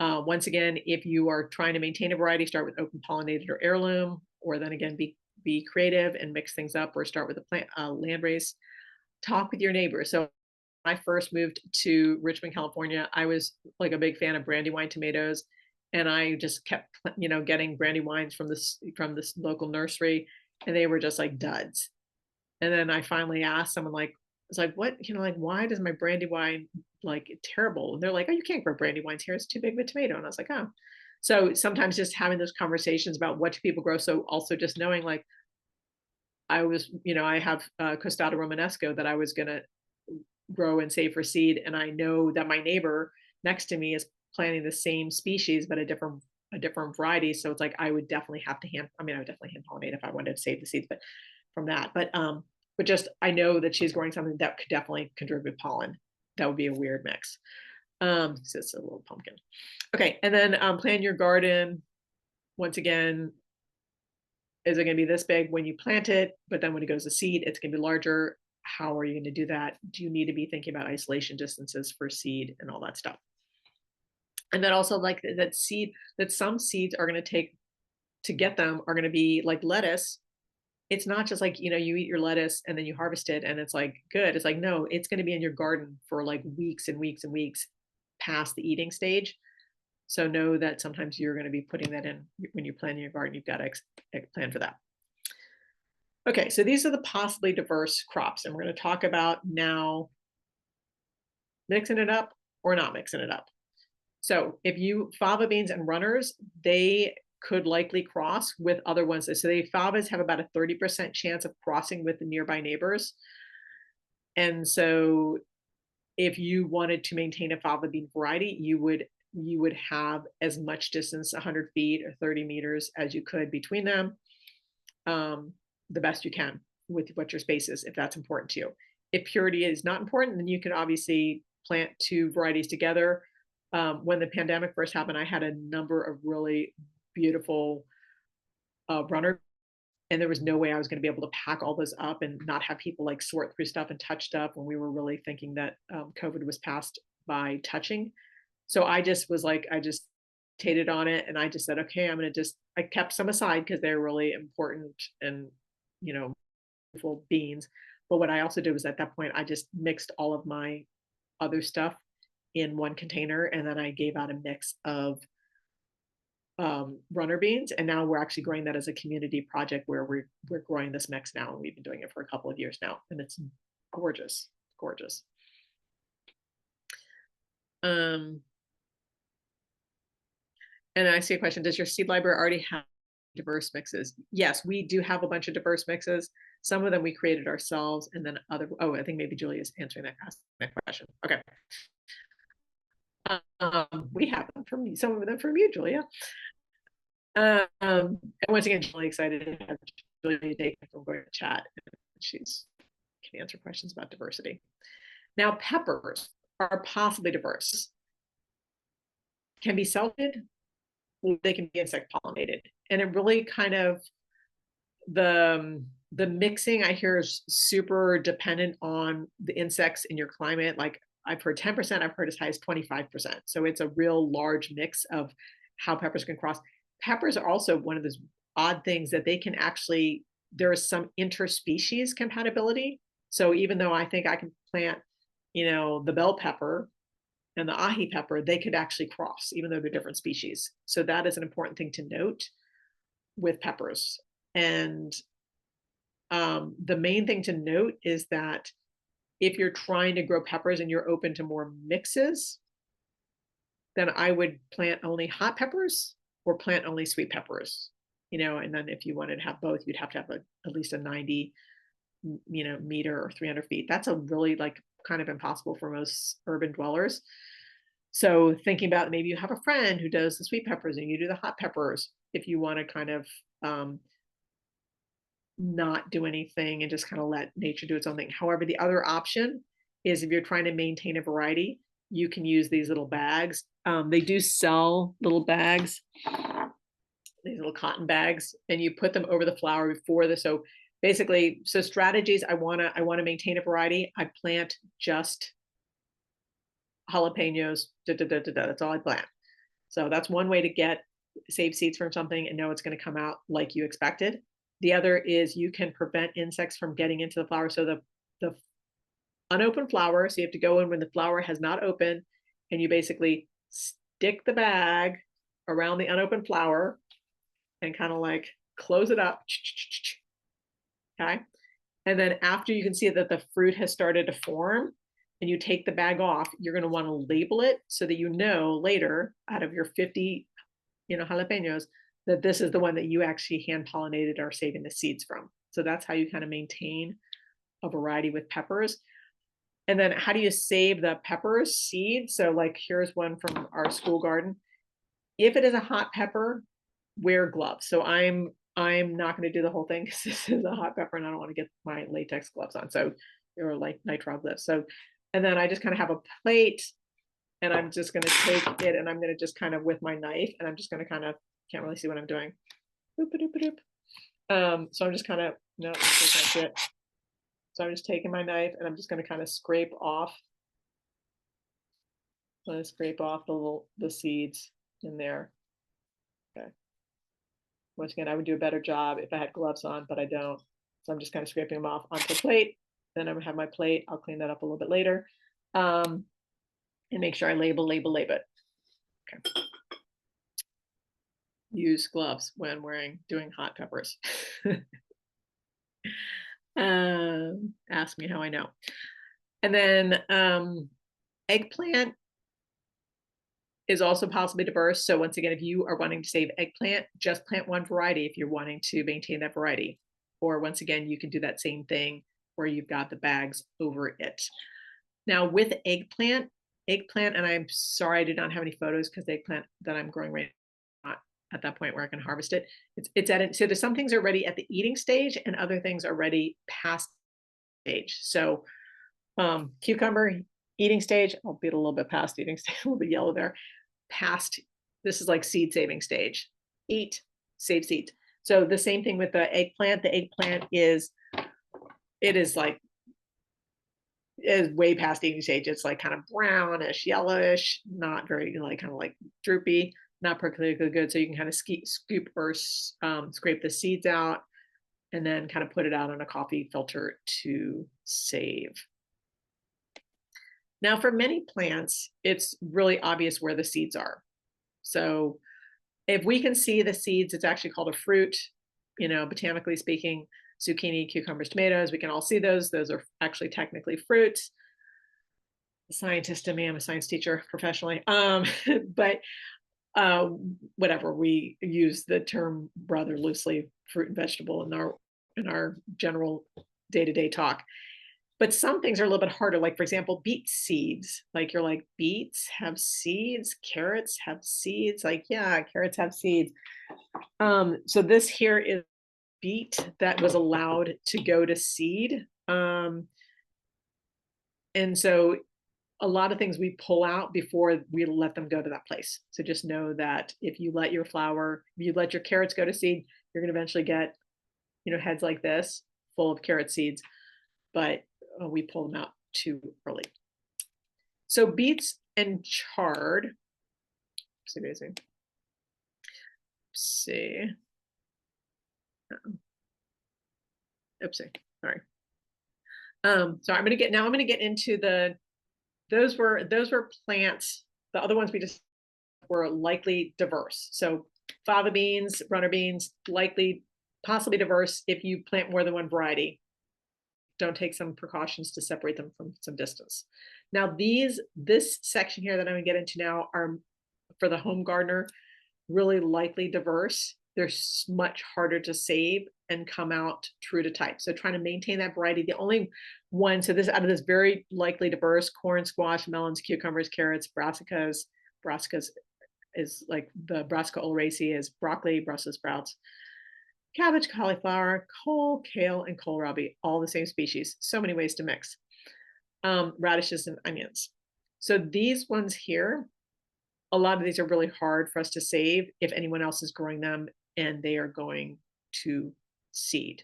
Once again, if you are trying to maintain a variety, start with open pollinated or heirloom, or then again, be creative and mix things up, or start with a plant landrace. Talk with your neighbors. So when I first moved to Richmond, California, I was like a big fan of Brandywine tomatoes, and I just kept getting Brandywines from this local nursery, and they were just like duds. And then I finally asked someone like, it's like, what, like, why does my Brandywine like terrible? And they're like, oh, you can't grow Brandywines here. It's too big of a tomato. And I was like, oh. So sometimes just having those conversations about what do people grow. So also just knowing like, I have Costata Romanesco that I was going to grow and save for seed. And I know that my neighbor next to me is planting the same species, but a different variety. So it's like, I would definitely hand pollinate if I wanted to save the seeds, but from that, but just, I know that she's growing something that could definitely contribute pollen. That would be a weird mix. So it's a little pumpkin. Okay. And then, plan your garden. Once again, is it going to be this big when you plant it? But then when it goes to seed, it's going to be larger. How are you going to do that? Do you need to be thinking about isolation distances for seed and all that stuff? And then also like that some seeds are going to take to get them are going to be like lettuce. It's not just like, you eat your lettuce and then you harvest it and it's like good. It's like, no, it's going to be in your garden for like weeks and weeks and weeks past the eating stage. So know that sometimes you're going to be putting that in when you plan your garden. You've got to plan for that. Okay, so these are the possibly diverse crops, and we're going to talk about now mixing it up or not mixing it up. So if you fava beans and runners, they could likely cross with other ones. So the favas have about a 30% chance of crossing with the nearby neighbors. And so if you wanted to maintain a fava bean variety, you would have as much distance, 100 feet or 30 meters as you could between them, the best you can with what your space is, if that's important to you. If purity is not important, then you can obviously plant 2 varieties together. When the pandemic first happened, I had a number of really beautiful runner, and there was no way I was going to be able to pack all those up and not have people like sort through stuff and touch stuff when we were really thinking that COVID was passed by touching. So I just was like, I just tated on it, and I just said, okay, I kept some aside because they're really important and beautiful beans. But what I also did was at that point, I just mixed all of my other stuff in one container, and then I gave out a mix of runner beans, and now we're actually growing that as a community project where we're growing this mix now, and we've been doing it for a couple of years now, and it's gorgeous. And I see a question, does your seed library already have diverse mixes? Yes, we do have a bunch of diverse mixes. Some of them we created ourselves, and then I think maybe Julia's answering that question. Okay. We have them from some of them from you, Julia. And once again, really excited to have Julia Dakin from going to chat. She's can answer questions about diversity. Now, peppers are possibly diverse. Can be self-pollinated, they can be insect pollinated, and it really kind of the mixing I hear is super dependent on the insects in your climate. Like I've heard 10%, I've heard as high as 25%. So it's a real large mix of how peppers can cross. Peppers are also one of those odd things that they can actually, there is some interspecies compatibility. So even though I think I can plant, the bell pepper and the ahi pepper, they could actually cross, even though they're different species. So that is an important thing to note with peppers. And the main thing to note is that if you're trying to grow peppers and you're open to more mixes, then I would plant only hot peppers or plant only sweet peppers, and then if you wanted to have both, you'd have to have at least a 90, meter or 300 feet. That's a really kind of impossible for most urban dwellers. So thinking about maybe you have a friend who does the sweet peppers and you do the hot peppers, if you want to kind of not do anything and just kind of let nature do its own thing. However, the other option is if you're trying to maintain a variety, you can use these little bags. They do sell little bags, these little cotton bags, and you put them over the flower before the, so basically, so strategies, I want to maintain a variety. I plant just jalapenos, that's all I plant. So that's one way to save seeds from something and know it's going to come out like you expected. The other is you can prevent insects from getting into the flower. So the unopened flower, so you have to go in when the flower has not opened, and you basically stick the bag around the unopened flower and kind of close it up. Okay. And then after you can see that the fruit has started to form and you take the bag off, you're going to want to label it so that later out of your 50, jalapenos, that this is the one that you actually hand pollinated or saving the seeds from. So that's how you kind of maintain a variety with peppers. And then how do you save the peppers seeds? So here's one from our school garden. If it is a hot pepper, wear gloves. So I'm not going to do the whole thing because this is a hot pepper and I don't want to get my latex gloves on. So or nitrile gloves. So, and then I just kind of have a plate and I'm just going to take it and I'm going to just kind of with my knife and I'm just going to kind of, can't really see what I'm doing. So I'm just kind of, no, that's it. So I'm just taking my knife and I'm just going to kind of scrape off. I'm going to scrape off the seeds in there. Okay. Once again, I would do a better job if I had gloves on, but I don't. So I'm just kind of scraping them off onto the plate. Then I'm gonna have my plate. I'll clean that up a little bit later. And make sure I label it. Okay. Use gloves when doing hot peppers. Ask me how I know. And then eggplant is also possibly diverse. So once again, if you are wanting to save eggplant, just plant one variety if you're wanting to maintain that variety. Or once again, you can do that same thing where you've got the bags over it. Now with eggplant, and I'm sorry I did not have any photos because the eggplant that I'm growing right now, not at that point where I can harvest it. So there's some things are ready at the eating stage and other things are ready past stage. So cucumber, eating stage, I'll be a little bit past eating stage, a little bit yellow there. Past, this is seed saving stage. Eat, save seeds. So the same thing with the eggplant. The eggplant is way past eating stage. It's kind of brownish, yellowish, not very kind of droopy, not particularly good. So you can kind of scoop or scrape the seeds out and then kind of put it out on a coffee filter to save. Now, for many plants, it's really obvious where the seeds are. So if we can see the seeds, it's actually called a fruit, botanically speaking, zucchini, cucumbers, tomatoes, we can all see those. Those are actually technically fruits. The scientist in me, I'm a science teacher professionally. But whatever, we use the term rather loosely, fruit and vegetable in our general day-to-day talk. But some things are a little bit harder. For example, beet seeds. You're beets have seeds, carrots have seeds. Yeah, carrots have seeds. So this here is beet that was allowed to go to seed. And so a lot of things we pull out before we let them go to that place. So just know that if you let your carrots go to seed, you're going to eventually get, heads like this full of carrot seeds. But we pull them out too early. So beets and chard, see, oopsie, sorry. So I'm going to get into those were plants. The other ones we just were likely diverse. So fava beans, runner beans, likely possibly diverse if you plant more than one variety. Don't take some precautions to separate them from some distance. Now this section here that I'm going to get into now are for the home gardener, really likely diverse. They're much harder to save and come out true to type. So trying to maintain that variety. The only one, so this out of this very likely diverse, corn, squash, melons, cucumbers, carrots, brassicas. Brassicas is like the Brassica oleracea is broccoli, Brussels sprouts, cabbage, cauliflower, cole, kale, and kohlrabi, all the same species. So many ways to mix. Radishes and onions. So these ones here, a lot of these are really hard for us to save if anyone else is growing them and they are going to seed.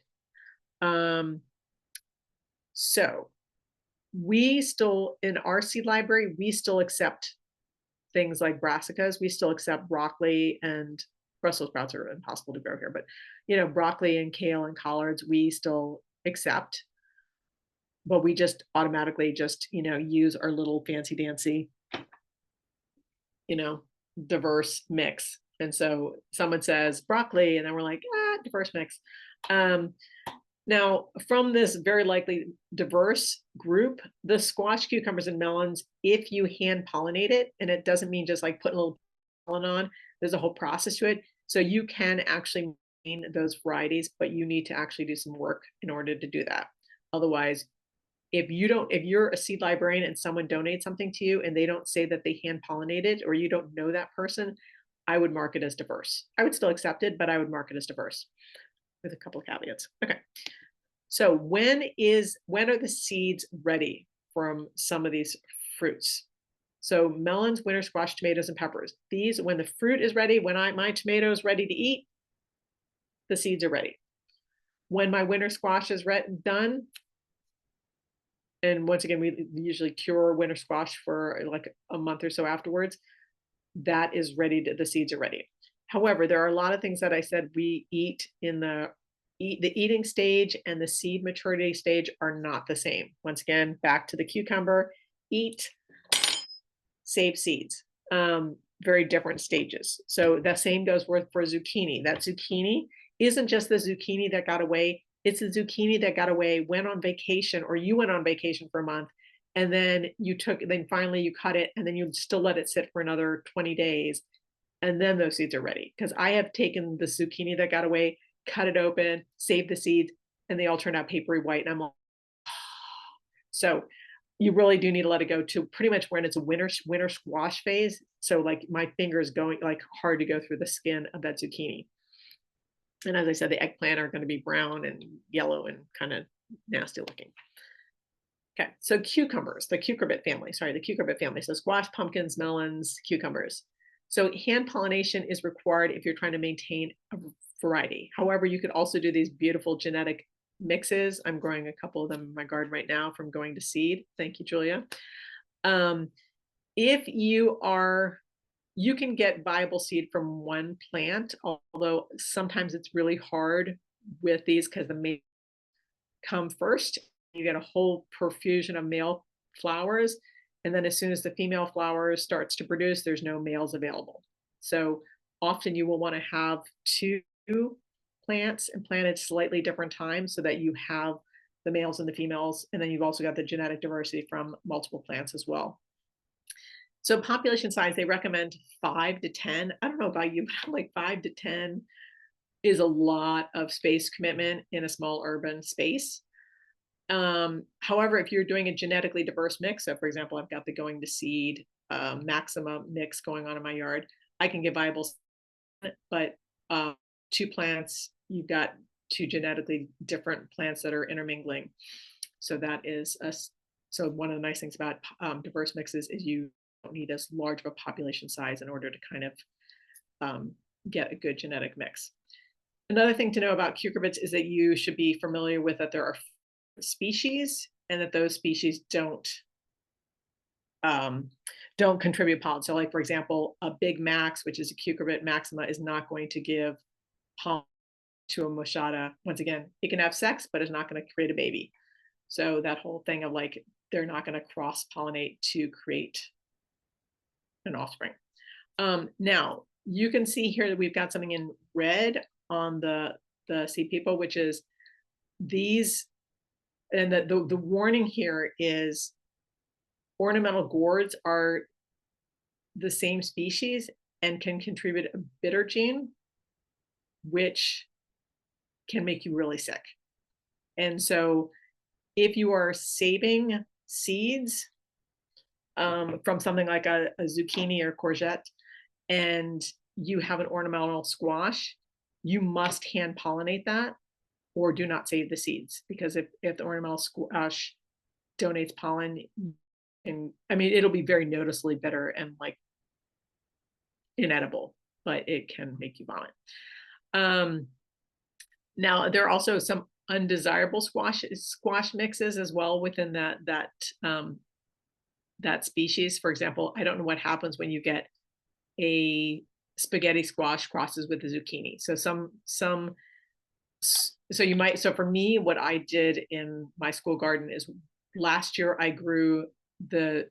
So we still, in our seed library, we still accept things like brassicas. We still accept broccoli, and Brussels sprouts are impossible to grow here, but broccoli and kale and collards, we still accept, but we just automatically just, use our little fancy dancy, diverse mix. And so someone says broccoli, and then we're like, diverse mix. Now, from this very likely diverse group, the squash, cucumbers, and melons, if you hand pollinate it, and it doesn't mean just like putting a little pollen on, there's a whole process to it. So you can actually maintain those varieties, but you need to actually do some work in order to do that. Otherwise, if you're a seed librarian and someone donates something to you and they don't say that they hand pollinated, or you don't know that person, I would mark it as diverse. I would still accept it, but I would mark it as diverse with a couple of caveats. Okay. So when are the seeds ready from some of these fruits? So melons, winter squash, tomatoes, and peppers. These, when the fruit is ready, when my tomato is ready to eat, the seeds are ready. When my winter squash is done, and once again, we usually cure winter squash for like a month or so afterwards, that is ready, the seeds are ready. However, there are a lot of things that I said we eat in the eating stage and the seed maturity stage are not the same. Once again, back to the cucumber, eat, save seeds, very different stages. So the same goes for zucchini. That zucchini isn't just the zucchini that got away. It's the zucchini that got away, went on vacation, or you went on vacation for a month, and then finally you cut it, and then you still let it sit for another 20 days, and then those seeds are ready. Because I have taken the zucchini that got away, cut it open, saved the seeds, and they all turned out papery white, and I'm like, so you really do need to let it go to pretty much when it's a winter squash phase. So like my fingers going like hard to go through the skin of that zucchini. And as I said, the eggplant are going to be brown and yellow and kind of nasty looking. Okay, so cucumbers, the cucurbit family, so squash, pumpkins, melons, cucumbers. So hand pollination is required if you're trying to maintain a variety. However, you could also do these beautiful genetic mixes. I'm growing a couple of them in my garden right now from going to seed. Thank you, Julia. If you can get viable seed from one plant, although sometimes it's really hard with these because the male come first. You get a whole profusion of male flowers. And then as soon as the female flower starts to produce, there's no males available. So often you will want to have two plants and planted slightly different times so that you have the males and the females. And then you've also got the genetic diversity from multiple plants as well. So population size, they recommend 5 to 10. I don't know about you, but I'm like 5 to 10 is a lot of space commitment in a small urban space. However, if you're doing a genetically diverse mix, so for example, I've got the going to seed maximum mix going on in my yard, I can get viable, but 2 plants, you've got 2 genetically different plants that are intermingling. So that is so one of the nice things about diverse mixes is you don't need as large of a population size in order to kind of get a good genetic mix. Another thing to know about cucurbits is that you should be familiar with that there are species and that those species don't don't contribute pollen. So like, for example, a Big Max, which is a cucurbit maxima, is not going to give pollen to a Moschata. Once again, it can have sex, but it's not going to create a baby. So that whole thing of like, they're not going to cross pollinate to create an offspring. Now you can see here that we've got something in red on the seed people, which is these, and the warning here is ornamental gourds are the same species and can contribute a bitter gene, which can make you really sick. And so if you are saving seeds from something like a zucchini or courgette, and you have an ornamental squash, you must hand pollinate that or do not save the seeds, because if the ornamental squash donates pollen, and I mean, it'll be very noticeably bitter and like inedible, but it can make you vomit. Now there are also some undesirable squash mixes as well within that species. For example, I don't know what happens when you get a spaghetti squash crosses with a zucchini. So for me, what I did in my school garden is last year I grew the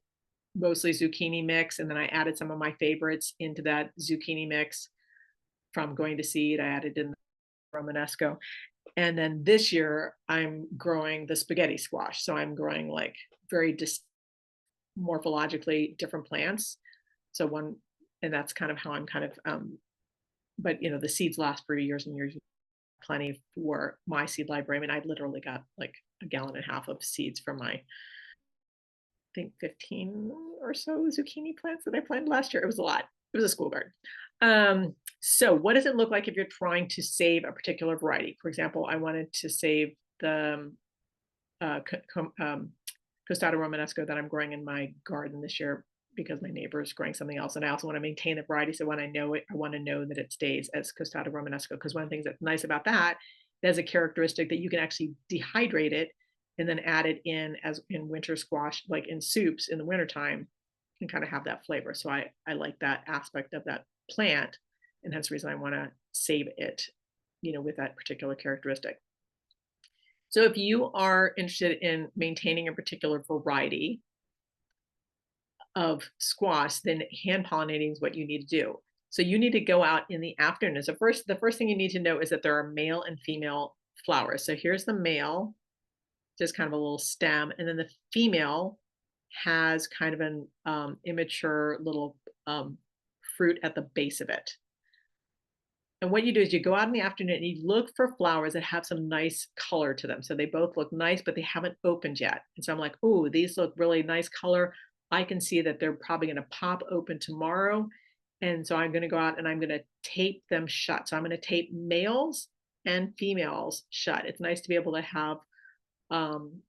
mostly zucchini mix, and then I added some of my favorites into that zucchini mix from Going to Seed. I added in Romanesco. And then this year I'm growing the spaghetti squash. So I'm growing like very morphologically different plants. So and that's kind of how I'm kind of, but you know, the seeds last for years and years, plenty for my seed library. I mean, I literally got like a gallon and a half of seeds from my, I think 15 or so zucchini plants that I planted last year. It was a lot. It was a school garden. So what does it look like if you're trying to save a particular variety? For example, I wanted to save the Costata Romanesco that I'm growing in my garden this year because my neighbor is growing something else. And I also want to maintain the variety. So when I know it, I want to know that it stays as Costata Romanesco, because one of the things that's nice about that, there's a characteristic that you can actually dehydrate it and then add it in as in winter squash, like in soups in the wintertime, and kind of have that flavor. So I like that aspect of that plant. And hence the reason I want to save it, you know, with that particular characteristic. So if you are interested in maintaining a particular variety of squash, then hand pollinating is what you need to do. So you need to go out in the afternoon. So the first thing you need to know is that there are male and female flowers. So here's the male, just kind of a little stem, and then the female has kind of an immature little fruit at the base of it. And what you do is you go out in the afternoon and you look for flowers that have some nice color to them. So they both look nice, but they haven't opened yet. And so I'm like, oh, these look really nice color. I can see that they're probably going to pop open tomorrow. And so I'm going to go out and I'm going to tape them shut. So I'm going to tape males and females shut. It's nice to be able to have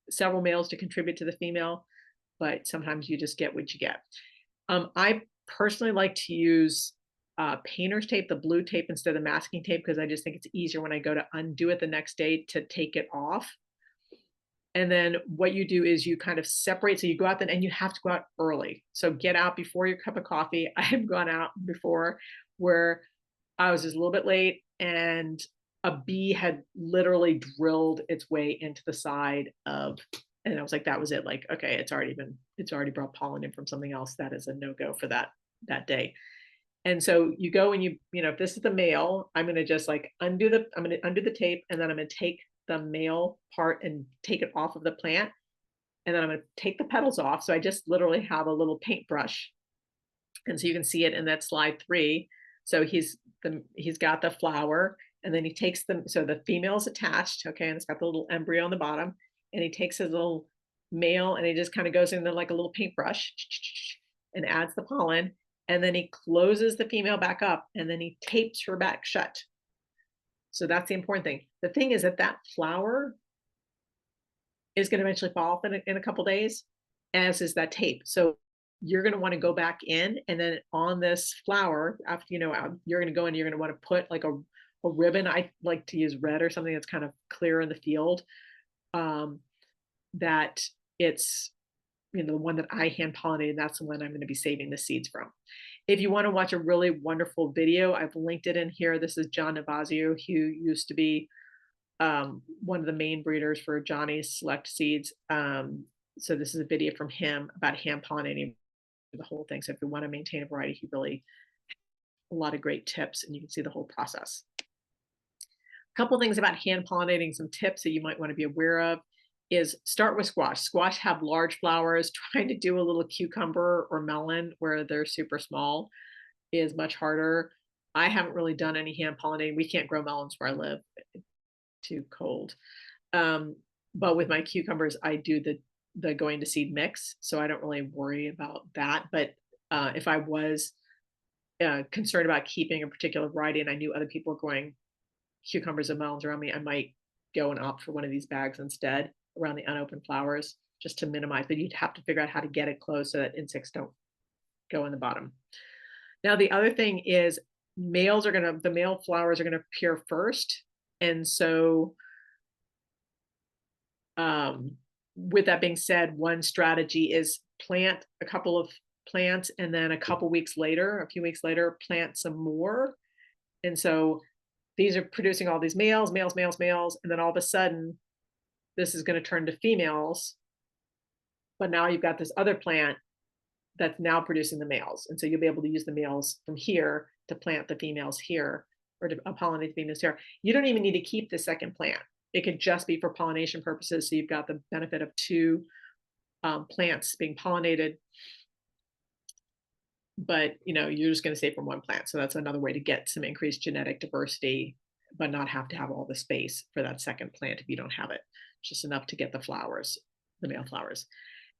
several males to contribute to the female, but sometimes you just get what you get. I personally like to use painter's tape, the blue tape, instead of masking tape, because I just think it's easier when I go to undo it the next day to take it off. And then what you do is you kind of separate. So you go out then, and you have to go out early. So get out before your cup of coffee. I have gone out before where I was just a little bit late and a bee had literally drilled its way into the side of, and I was like, that was it. Like, okay, it's already brought pollen in from something else. That is a no-go for that day. And so you go and you know, if this is the male, I'm going to just like undo the tape, and then I'm going to take the male part and take it off of the plant. And then I'm going to take the petals off. So I just literally have a little paintbrush. And so you can see it in that slide 3. So he's got the flower, and then he takes them. So the female is attached. Okay. And it's got the little embryo on the bottom, and he takes his little male and he just kind of goes in there like a little paintbrush and adds the pollen. And then he closes the female back up, and then he tapes her back shut. So that's the important thing. The thing is that flower is going to eventually fall off in a couple days, as is that tape. So you're going to want to go back in, and then on this flower, after, you know, you're going to go in, you're going to want to put like a ribbon. I like to use red or something that's kind of clear in the field, that it's, the one that I hand pollinated, that's the one I'm going to be saving the seeds from. If you want to watch a really wonderful video, I've linked it in here. This is John Navazio, who used to be one of the main breeders for Johnny's Select Seeds. So this is a video from him about hand pollinating the whole thing. So if you want to maintain a variety, he really a lot of great tips, and you can see the whole process. A couple things about hand pollinating, some tips that you might want to be aware of is start with squash. Squash have large flowers. Trying to do a little cucumber or melon where they're super small is much harder. I haven't really done any hand pollinating. We can't grow melons where I live. It's too cold. But with my cucumbers, I do the going to seed mix, so I don't really worry about that. But if I was concerned about keeping a particular variety and I knew other people were growing cucumbers and melons around me, I might go and opt for one of these bags instead around the unopened flowers, just to minimize, but you'd have to figure out how to get it closed so that insects don't go in the bottom. Now, the other thing is the male flowers are going to appear first. And so with that being said, one strategy is plant a couple of plants and then a few weeks later, plant some more. And so these are producing all these males, and then all of a sudden, this is going to turn to females. But now you've got this other plant that's now producing the males. And so you'll be able to use the males from here to plant the females here, or to pollinate the females here. You don't even need to keep the second plant. It could just be for pollination purposes. So you've got the benefit of two plants being pollinated. But you're just going to save from one plant. So that's another way to get some increased genetic diversity, but not have to have all the space for that second plant if you don't have it. Just enough to get the flowers, the male flowers.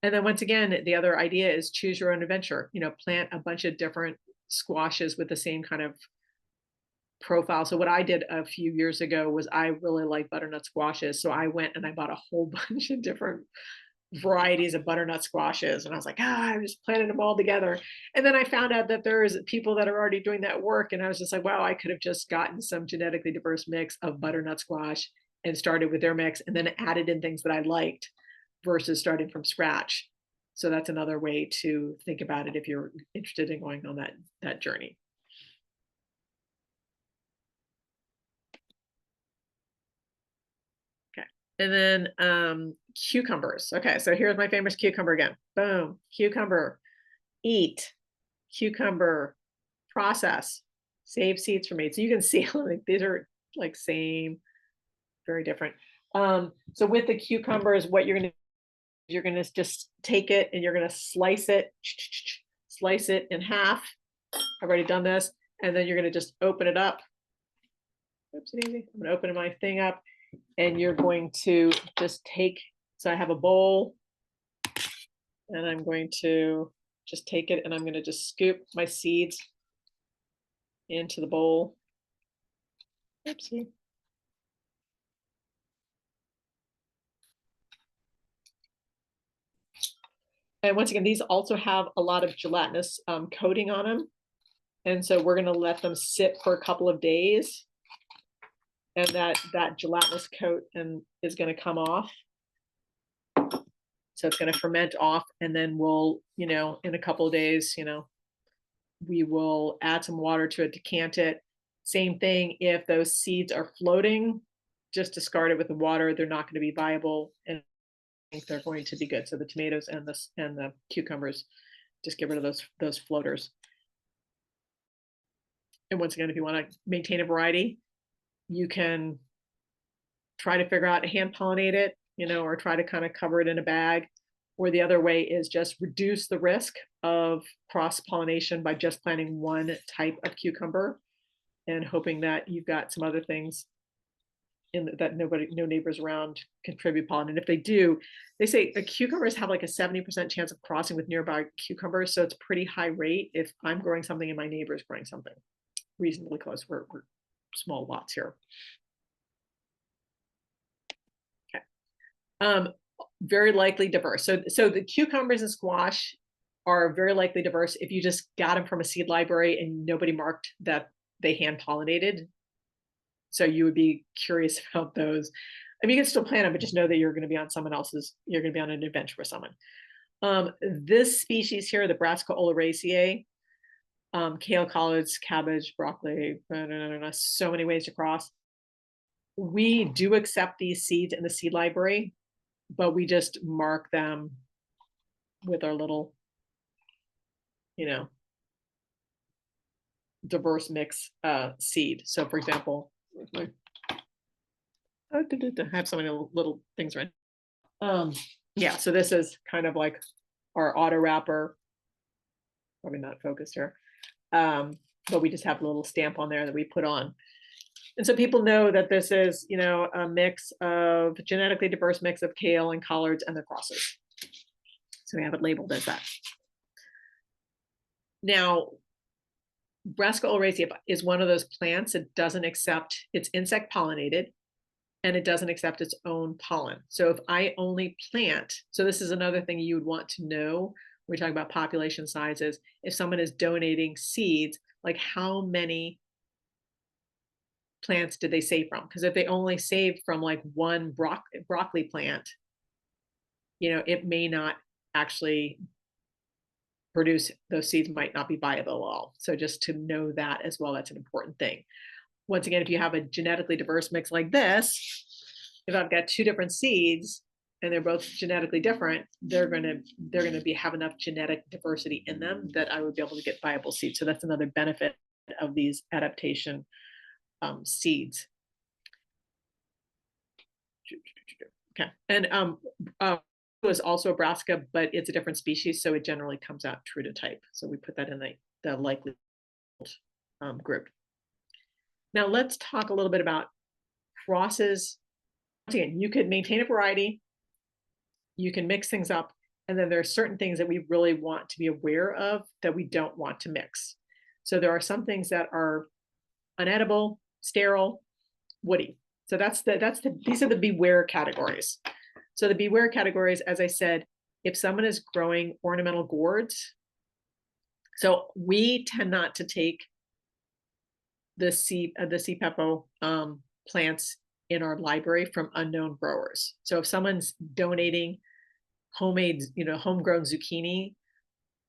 And then once again, the other idea is choose your own adventure. Plant a bunch of different squashes with the same kind of profile. So what I did a few years ago was I really like butternut squashes. So I went and I bought a whole bunch of different varieties of butternut squashes, and I was like, I just planted them all together. And then I found out that there's people that are already doing that work, and I was just like, wow, I could have just gotten some genetically diverse mix of butternut squash and started with their mix and then added in things that I liked versus starting from scratch. So that's another way to think about it if you're interested in going on that journey. Okay, and then cucumbers. Okay, so here's my famous cucumber again. Boom, cucumber, eat, cucumber, process, save seeds for me. So you can see like these are like same, very different. So with the cucumbers, what you're gonna just take it and you're gonna slice it in half. I've already done this, and then you're gonna just open it up. Oops, I'm gonna open my thing up, and you're going to just take. So I have a bowl, and I'm going to just take it, and I'm going to just scoop my seeds into the bowl. Oopsie. And once again, these also have a lot of gelatinous coating on them. And so we're going to let them sit for a couple of days. And that gelatinous coat is going to come off. So it's going to ferment off, and then we'll, in a couple of days, we will add some water to it, decant it. Same thing, if those seeds are floating, just discard it with the water. They're not going to be viable, and I think they're going to be good. So the tomatoes and the cucumbers, just get rid of those floaters. And once again, if you want to maintain a variety, you can try to figure out to hand pollinate it, or try to kind of cover it in a bag. Or the other way is just reduce the risk of cross pollination by just planting one type of cucumber and hoping that you've got some other things that no neighbors around contribute pollen. And if they do, they say cucumbers have like a 70% chance of crossing with nearby cucumbers. So it's pretty high rate if I'm growing something and my neighbor's growing something reasonably close. We're small lots here. Okay. Very likely diverse. So the cucumbers and squash are very likely diverse if you just got them from a seed library and nobody marked that they hand pollinated. So you would be curious about those. I mean, you can still plant them, but just know that you're going to be on an adventure with someone. This species here, the Brassica oleracea, kale, collards, cabbage, broccoli, so many ways to cross. We do accept these seeds in the seed library, but we just mark them with our little, you know, diverse mix seed. So for example, I have so many little things right. Yeah, so this is kind of like our auto wrapper. Probably not focused here. But we just have a little stamp on there that we put on. And so people know that this is, you know, a mix of genetically diverse mix of kale and collards and their crosses. So we have it labeled as that. Now, Brassica oleracea is one of those plants that doesn't accept, it's insect pollinated, and it doesn't accept its own pollen. So if I only plant, so this is another thing you would want to know, we're talking about population sizes, if someone is donating seeds, like how many plants did they save from? Because if they only saved from like one broccoli plant, you know, it may not actually produce, those seeds might not be viable at all. So just to know that as well, that's an important thing. Once again, if you have a genetically diverse mix like this, if I've got two different seeds and they're both genetically different, they're gonna have enough genetic diversity in them that I would be able to get viable seeds. So that's another benefit of these adaptation seeds. Okay, and is also a brassica, but it's a different species, so it generally comes out true to type. So we put that in the likely group. Now let's talk a little bit about crosses. Again, you could maintain a variety, you can mix things up, and then there are certain things that we really want to be aware of that we don't want to mix. So there are some things that are unedible, sterile, woody. So these are the beware categories. So the beware categories, as I said, if someone is growing ornamental gourds, so we tend not to take the CPEPO plants in our library from unknown growers. So if someone's donating homemade, you know, homegrown zucchini,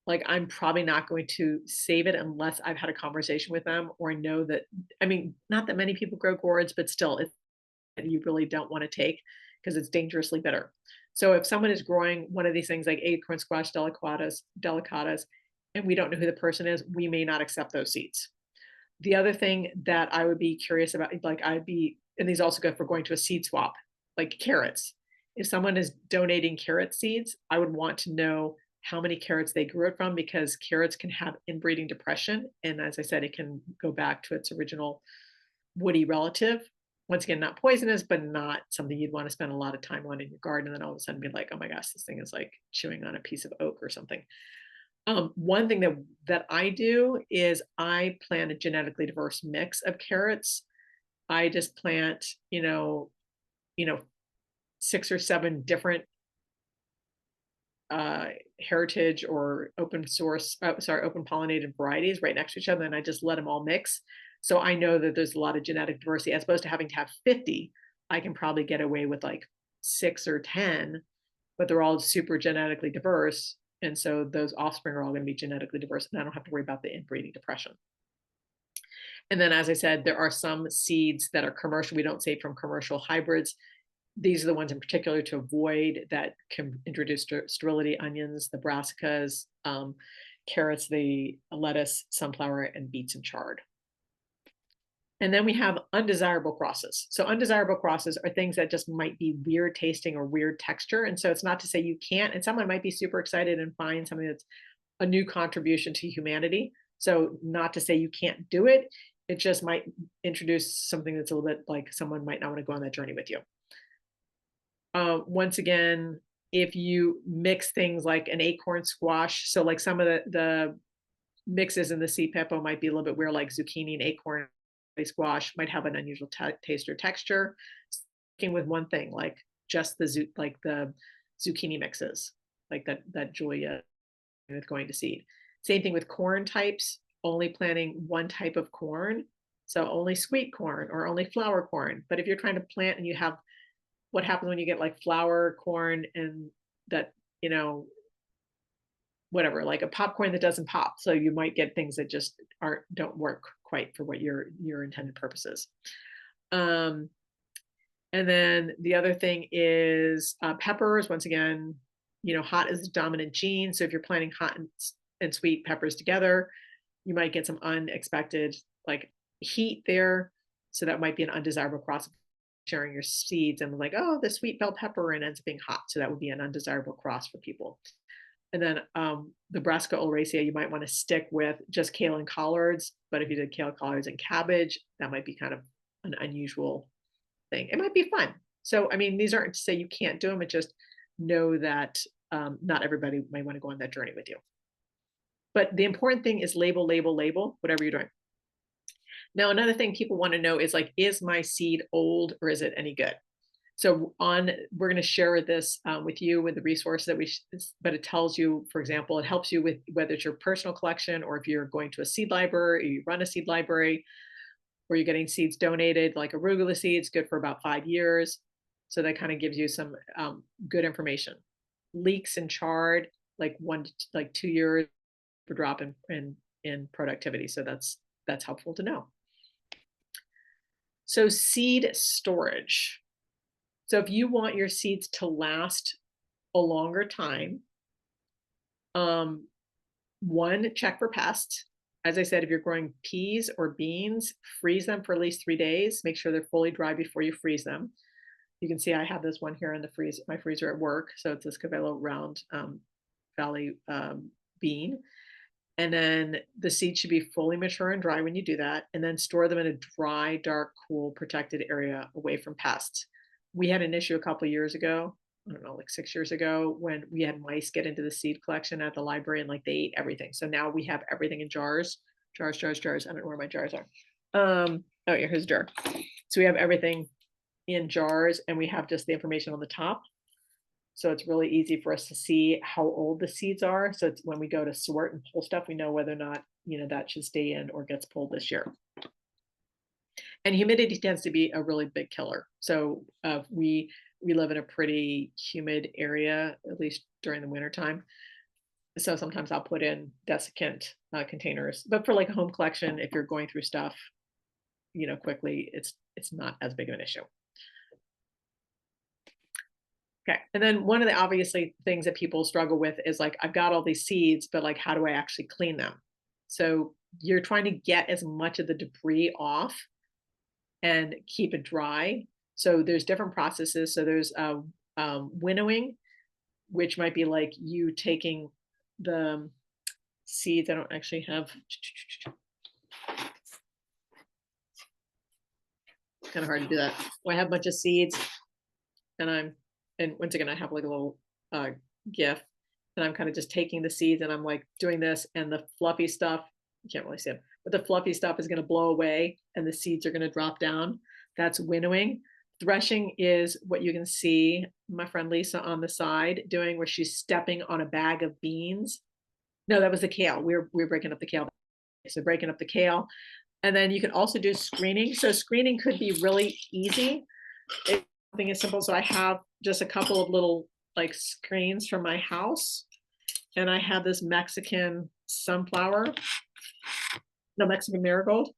like I'm probably not going to save it unless I've had a conversation with them or know that, I mean, not that many people grow gourds, but still you really don't want to take because it's dangerously bitter. So if someone is growing one of these things like acorn squash delicatas, and we don't know who the person is, we may not accept those seeds. The other thing that I would be curious about, like and these also go for going to a seed swap, like carrots. If someone is donating carrot seeds, I would want to know how many carrots they grew it from, because carrots can have inbreeding depression. And as I said, it can go back to its original woody relative. Once again, not poisonous, but not something you'd want to spend a lot of time on in your garden. And then all of a sudden be like, oh my gosh, this thing is like chewing on a piece of oak or something. One thing that I do is I plant a genetically diverse mix of carrots. I just plant, you know, 6 or 7 different heritage or open pollinated varieties right next to each other, and I just let them all mix. So I know that there's a lot of genetic diversity, as opposed to having to have 50. I can probably get away with like 6 or 10, but they're all super genetically diverse. And so those offspring are all going to be genetically diverse, and I don't have to worry about the inbreeding depression. And then, as I said, there are some seeds that are commercial. We don't save from commercial hybrids. These are the ones in particular to avoid that can introduce sterility: onions, the brassicas, carrots, the lettuce, sunflower, and beets and chard. And then we have undesirable crosses. So undesirable crosses are things that just might be weird tasting or weird texture. And so it's not to say you can't, and someone might be super excited and find something that's a new contribution to humanity. So not to say you can't do it, it just might introduce something that's a little bit like someone might not want to go on that journey with you. Once again, if you mix things like an acorn squash, so like some of the mixes in the CPEPO might be a little bit weird, like zucchini and acorn squash might have an unusual taste or texture. Sticking with one thing, like just the zucchini mixes, like that Julia is going to seed. Same thing with corn types, only planting one type of corn, so only sweet corn or only flour corn. But if you're trying to plant and you have, what happens when you get like flour corn and that, you know, whatever, like a popcorn that doesn't pop. So you might get things that just don't work quite for what your intended purpose is. And then the other thing is peppers. Once again, hot is the dominant gene. So if you're planting hot and sweet peppers together, you might get some unexpected like heat there. So that might be an undesirable cross, sharing your seeds and like, oh, the sweet bell pepper, and ends up being hot. So that would be an undesirable cross for people. And then the Brassica oleracea, you might want to stick with just kale and collards. But if you did kale, collards, and cabbage, that might be kind of an unusual thing. It might be fun. So, I mean, these aren't to say you can't do them. It just know that not everybody might want to go on that journey with you. But the important thing is label, label, label, whatever you're doing. Now, another thing people want to know is like, is my seed old or is it any good? So we're going to share this with you with the resource that but it tells you, for example, it helps you with whether it's your personal collection or if you're going to a seed library, or you run a seed library, or you're getting seeds donated, like arugula seeds, good for about 5 years. So that kind of gives you some good information. Leeks and chard, like 1 to 2 years per drop in productivity. So that's helpful to know. So seed storage. So if you want your seeds to last a longer time, one, check for pests. As I said, if you're growing peas or beans, freeze them for at least 3 days. Make sure they're fully dry before you freeze them. You can see I have this one here in my freezer at work. So it's this Cavello Round Valley bean. And then the seeds should be fully mature and dry when you do that. And then store them in a dry, dark, cool, protected area away from pests. We had an issue a couple of years ago, I don't know, like 6 years ago, when we had mice get into the seed collection at the library and like they ate everything. So now we have everything in jars. I don't know where my jars are. Oh, yeah, here's a jar. So we have everything in jars and we have just the information on the top. So it's really easy for us to see how old the seeds are. So it's when we go to sort and pull stuff, we know whether or not, that should stay in or gets pulled this year. And humidity tends to be a really big killer. So we live in a pretty humid area, at least during the winter time. So sometimes I'll put in desiccant containers, but for like a home collection, if you're going through stuff, quickly, it's not as big of an issue. Okay. And then one of the obviously things that people struggle with is like, I've got all these seeds, but like, how do I actually clean them? So you're trying to get as much of the debris off and keep it dry. So there's different processes. So there's winnowing, which might be like you taking the seeds. I don't actually have, kind of hard to do that. Well, I have a bunch of seeds and once again, I have like a little GIF, and I'm kind of just taking the seeds and I'm like doing this, and the fluffy stuff, you can't really see it, but the fluffy stuff is going to blow away and the seeds are going to drop down. That's winnowing. Threshing is what you can see my friend Lisa on the side doing, where she's stepping on a bag of beans. No, that was the kale. We're breaking up the kale. So breaking up the kale. And then you can also do screening. So screening could be really easy. It's something as simple. So I have just a couple of little like screens from my house, and I have this Mexican Mexican marigold.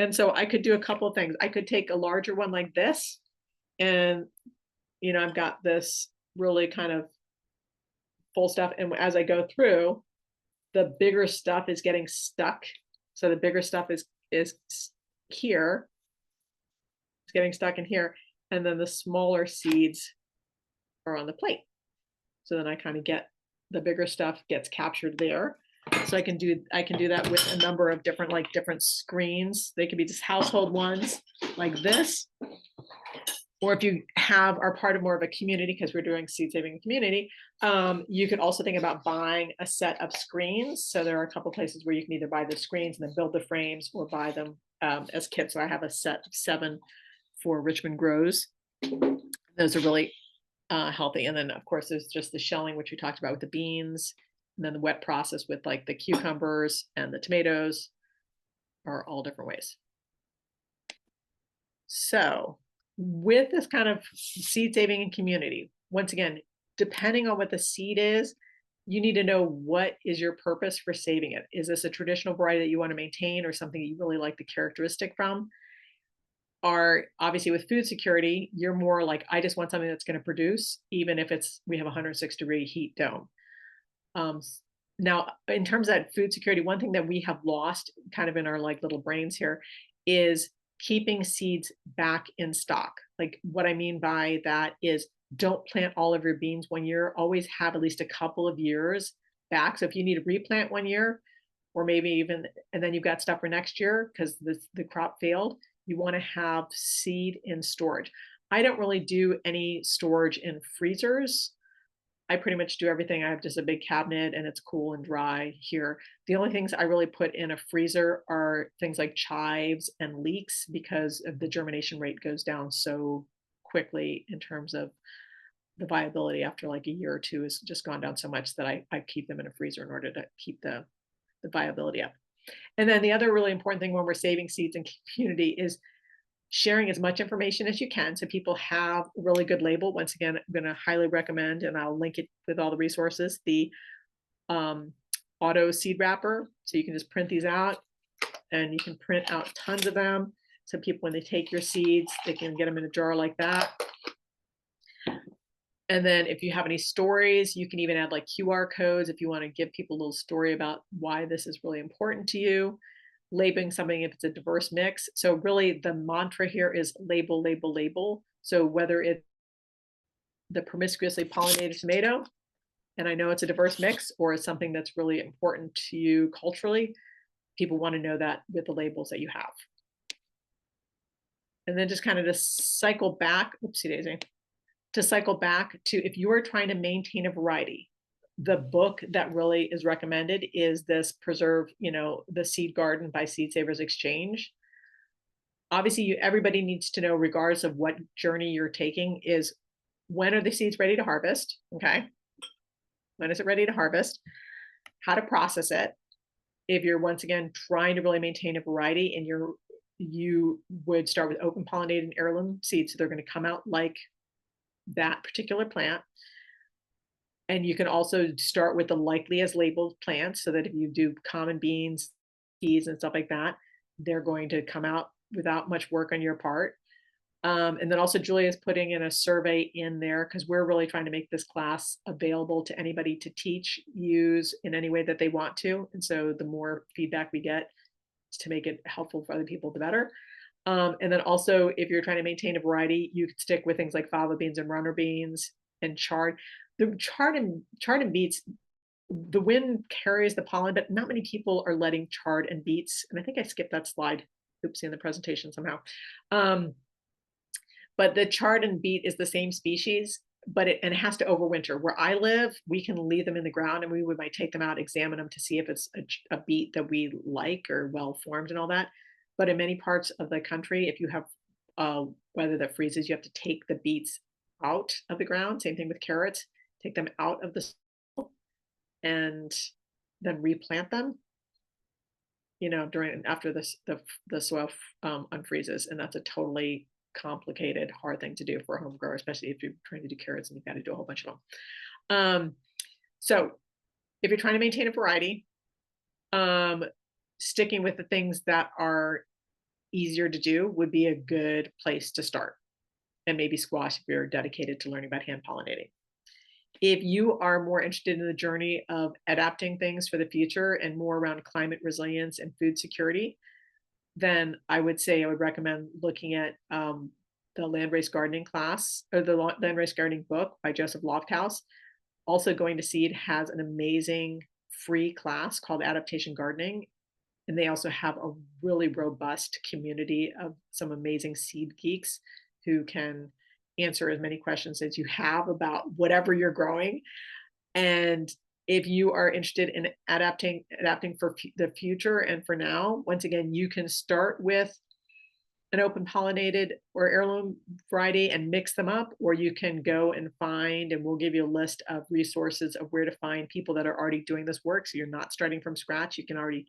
And so I could do a couple of things. I could take a larger one like this, and I've got this really kind of full stuff. And as I go through, the bigger stuff is getting stuck. So the bigger stuff is here. It's getting stuck in here. And then the smaller seeds are on the plate. So then I kind of get the bigger stuff gets captured there. So I can do that with a number of different screens. They could be just household ones like this. Or if you are part of more of a community, because we're doing seed saving community, you could also think about buying a set of screens. So there are a couple places where you can either buy the screens and then build the frames, or buy them as kits. So I have a set of 7 for Richmond Grows. Those are really healthy. And then of course there's just the shelling, which we talked about with the beans, and then the wet process with like the cucumbers and the tomatoes are all different ways. So with this kind of seed saving and community, once again, depending on what the seed is, you need to know what is your purpose for saving it. Is this a traditional variety that you want to maintain or something you really like the characteristic from? Are obviously with food security, you're more like, I just want something that's going to produce, even if we have 106-degree heat dome. Um, Now, in terms of that food security, one thing that we have lost kind of in our like little brains here is keeping seeds back in stock. Like what I mean by that is don't plant all of your beans one year, always have at least a couple of years back. So if you need to replant one year, or maybe even, and then you've got stuff for next year because the crop failed, you want to have seed in storage. I don't really do any storage in freezers. I pretty much do everything. I have just a big cabinet and it's cool and dry here. The only things I really put in a freezer are things like chives and leeks because of the germination rate goes down so quickly in terms of the viability after like a year or two has just gone down so much that I keep them in a freezer in order to keep the viability up. And then the other really important thing when we're saving seeds in community is sharing as much information as you can so people have a really good label. Once again, I'm going to highly recommend, and I'll link it with all the resources, the auto seed wrapper. So you can just print these out and you can print out tons of them. So people, when they take your seeds, they can get them in a jar like that. And then if you have any stories, you can even add like QR codes if you want to give people a little story about why this is really important to you. Labeling something if it's a diverse mix. So really the mantra here is label, label, label. So whether it's the promiscuously pollinated tomato, and I know it's a diverse mix, or it's something that's really important to you culturally, people want to know that with the labels that you have. And then just kind of to cycle back, oopsie daisy, to cycle back to if you are trying to maintain a variety, the book that really is recommended is this Preserve, the Seed Garden by Seed Savers Exchange. Obviously, everybody needs to know, regardless of what journey you're taking, is when are the seeds ready to harvest? Okay. When is it ready to harvest? How to process it. If you're once again trying to really maintain a variety and you would start with open pollinated heirloom seeds. So they're going to come out like that particular plant. And you can also start with the likely as labeled plants so that if you do common beans, peas, and stuff like that, they're going to come out without much work on your part. And then also Julia is putting in a survey in there because we're really trying to make this class available to anybody to teach, use in any way that they want to. And so the more feedback we get to make it helpful for other people, the better. And then also, if you're trying to maintain a variety, you could stick with things like fava beans and runner beans and chard. The chard and beets, the wind carries the pollen, but not many people are letting chard and beets. And I think I skipped that slide. Oopsie, in the presentation somehow. But the chard and beet is the same species, but it has to overwinter. Where I live, we can leave them in the ground and we might take them out, examine them to see if it's a beet that we like or well formed and all that. But in many parts of the country, if you have weather that freezes, you have to take the beets out of the ground. Same thing with carrots, take them out of the soil and then replant them, after the soil unfreezes. And that's a totally complicated, hard thing to do for a home grower, especially if you're trying to do carrots and you've got to do a whole bunch of them. So if you're trying to maintain a variety, sticking with the things that are easier to do would be a good place to start. And maybe squash if you're dedicated to learning about hand pollinating. If you are more interested in the journey of adapting things for the future and more around climate resilience and food security, then I would recommend looking at the land-raised gardening class or the land-raised gardening book by Joseph Lofthouse. Also, Going to Seed has an amazing free class called Adaptation Gardening. And they also have a really robust community of some amazing seed geeks who can answer as many questions as you have about whatever you're growing. And if you are interested in adapting for the future and for now, once again, you can start with an open pollinated or heirloom variety and mix them up, or you can go and find, and we'll give you a list of resources of where to find people that are already doing this work. So you're not starting from scratch. You can already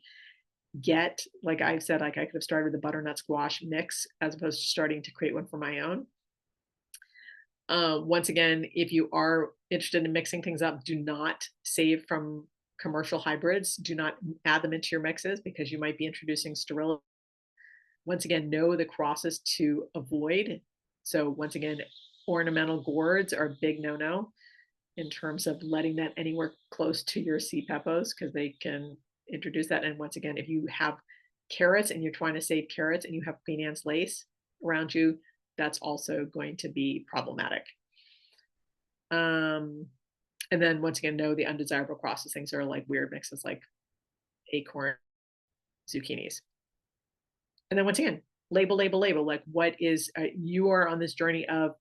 get, like I said, like I could have started with the butternut squash mix as opposed to starting to create one for my own. Once again, if you are interested in mixing things up, do not save from commercial hybrids. Do not add them into your mixes because you might be introducing sterility. Once again, know the crosses to avoid. So once again, ornamental gourds are a big no-no in terms of letting that anywhere close to your seed pepos because they can introduce that. And once again, if you have carrots and you're trying to save carrots and you have Queen Anne's lace around you, that's also going to be problematic. And then once again, know the undesirable crosses. Things are like weird mixes like acorn, zucchinis. And then once again, label, label, label. Like what is, you are on this journey of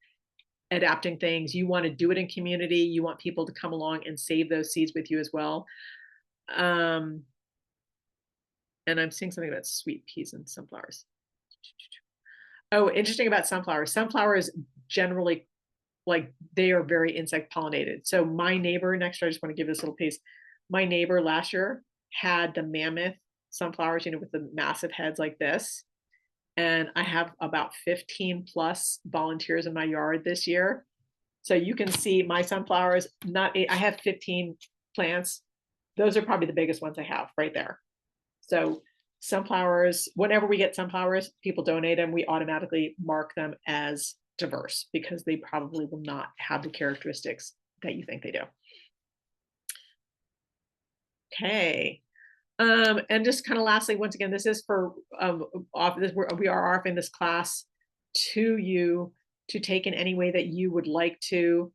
adapting things. You want to do it in community. You want people to come along and save those seeds with you as well. And I'm seeing something about sweet peas and sunflowers. Oh, interesting about sunflowers. Sunflowers generally, like they are very insect pollinated. So my neighbor next door, I just want to give this little piece. My neighbor last year had the mammoth sunflowers, you know, with the massive heads like this. And I have about 15 plus volunteers in my yard this year. So you can see my sunflowers, I have 15 plants. Those are probably the biggest ones I have right there. So sunflowers, whenever we get sunflowers, people donate them, we automatically mark them as diverse because they probably will not have the characteristics that you think they do. Okay. And just kind of lastly, once again, this is for we are offering this class to you to take in any way that you would like to.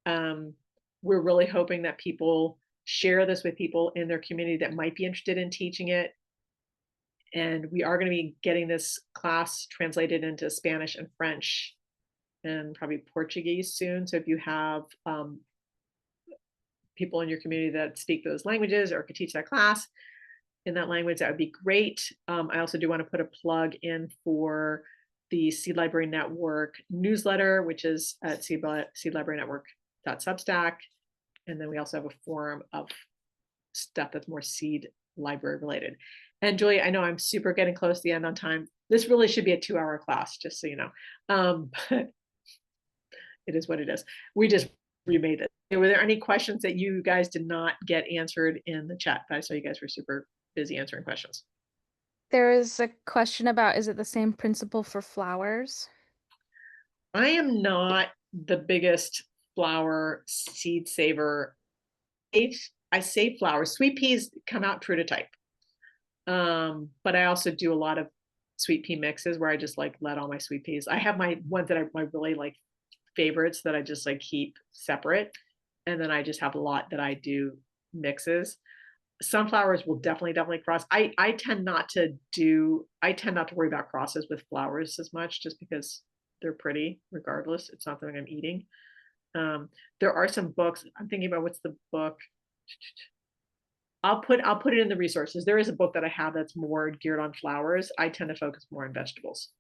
We're really hoping that people share this with people in their community that might be interested in teaching it. And we are going to be getting this class translated into Spanish and French and probably Portuguese soon. So if you have people in your community that speak those languages or could teach that class in that language, that would be great. I also do want to put a plug in for the Seed Library Network newsletter, which is at seedlibrarynetwork.substack. And then we also have a forum of stuff that's more seed library related. And Julia, I know I'm super getting close to the end on time. This really should be a 2-hour class, just so you know. But it is what it is. We just remade it. Were there any questions that you guys did not get answered in the chat? I saw you guys were super busy answering questions. There is a question about, is it the same principle for flowers? I am not the biggest flower seed saver. I save flowers. Sweet peas come out true to type. But I also do a lot of sweet pea mixes where I just like let all my sweet peas. I have my ones that my really like favorites that I just like keep separate. And then I just have a lot that I do mixes. Sunflowers will definitely cross. I tend not to worry about crosses with flowers as much just because they're pretty regardless. It's not something I'm eating. There are some books. I'm thinking about what's the book. I'll put it in the resources. There is a book that I have that's more geared on flowers. I tend to focus more on vegetables.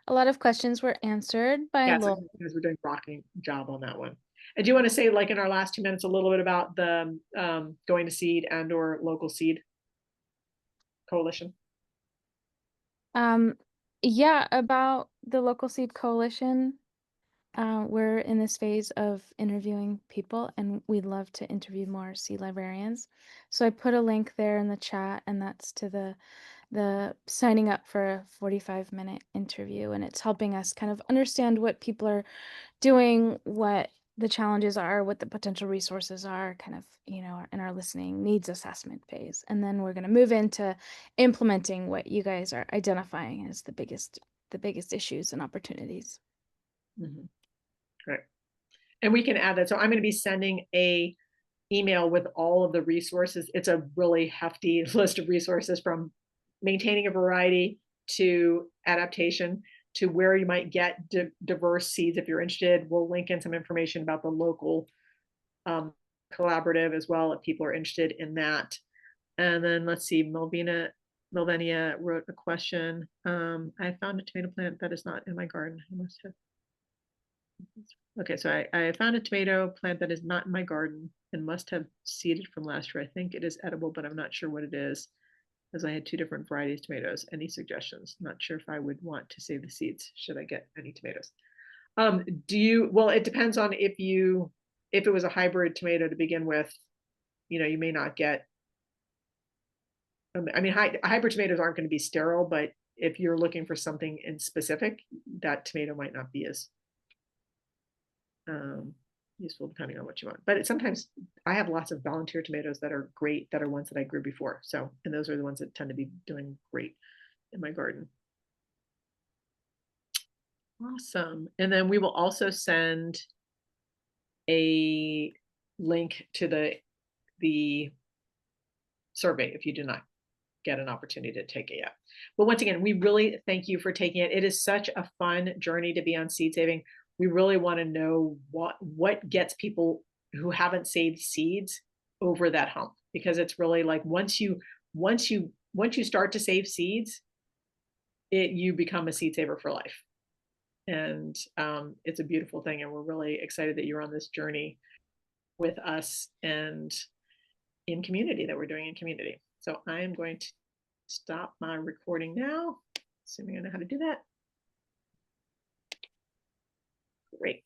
A lot of questions were answered by Yeah, Laura. because we're doing a rocking job on that one. And do you want to say, like in our last 2 minutes, a little bit about the going to seed and or local seed coalition? Yeah, about the Local Seed Coalition. We're in this phase of interviewing people, and we'd love to interview more seed librarians. So I put a link there in the chat, and that's to the signing up for a 45-minute interview, and it's helping us kind of understand what people are doing, what the challenges are, what the potential resources are, kind of, in our listening needs assessment phase. And then we're going to move into implementing what you guys are identifying as the biggest issues and opportunities. Mm-hmm. Great. And we can add that. So I'm going to be sending a email with all of the resources. It's a really hefty list of resources, from maintaining a variety to adaptation to where you might get diverse seeds if you're interested. We'll link in some information about the local collaborative as well if people are interested in that. And then let's see, Melvenia wrote a question. I found a tomato plant that is not in my garden. I must have. Okay, so I found a tomato plant that is not in my garden and must have seeded from last year. I think it is edible, but I'm not sure what it is, as I had 2 different varieties of tomatoes. Any suggestions? Not sure if I would want to save the seeds. Should I get any tomatoes? Well, it depends on if it was a hybrid tomato to begin with, you may not get, I mean, hybrid tomatoes aren't going to be sterile, but if you're looking for something in specific, that tomato might not be as um, useful depending on what you want. But sometimes I have lots of volunteer tomatoes that are great, that are ones that I grew before. So, and those are the ones that tend to be doing great in my garden. Awesome. And then we will also send a link to the survey if you do not get an opportunity to take it yet. But once again, we really thank you for taking it. It is such a fun journey to be on seed saving. We really want to know what gets people who haven't saved seeds over that hump, because it's really like once you start to save seeds, you become a seed saver for life. And it's a beautiful thing, and we're really excited that you're on this journey with us and in community, that we're doing in community. So I am going to stop my recording now, assuming I know how to do that. Great.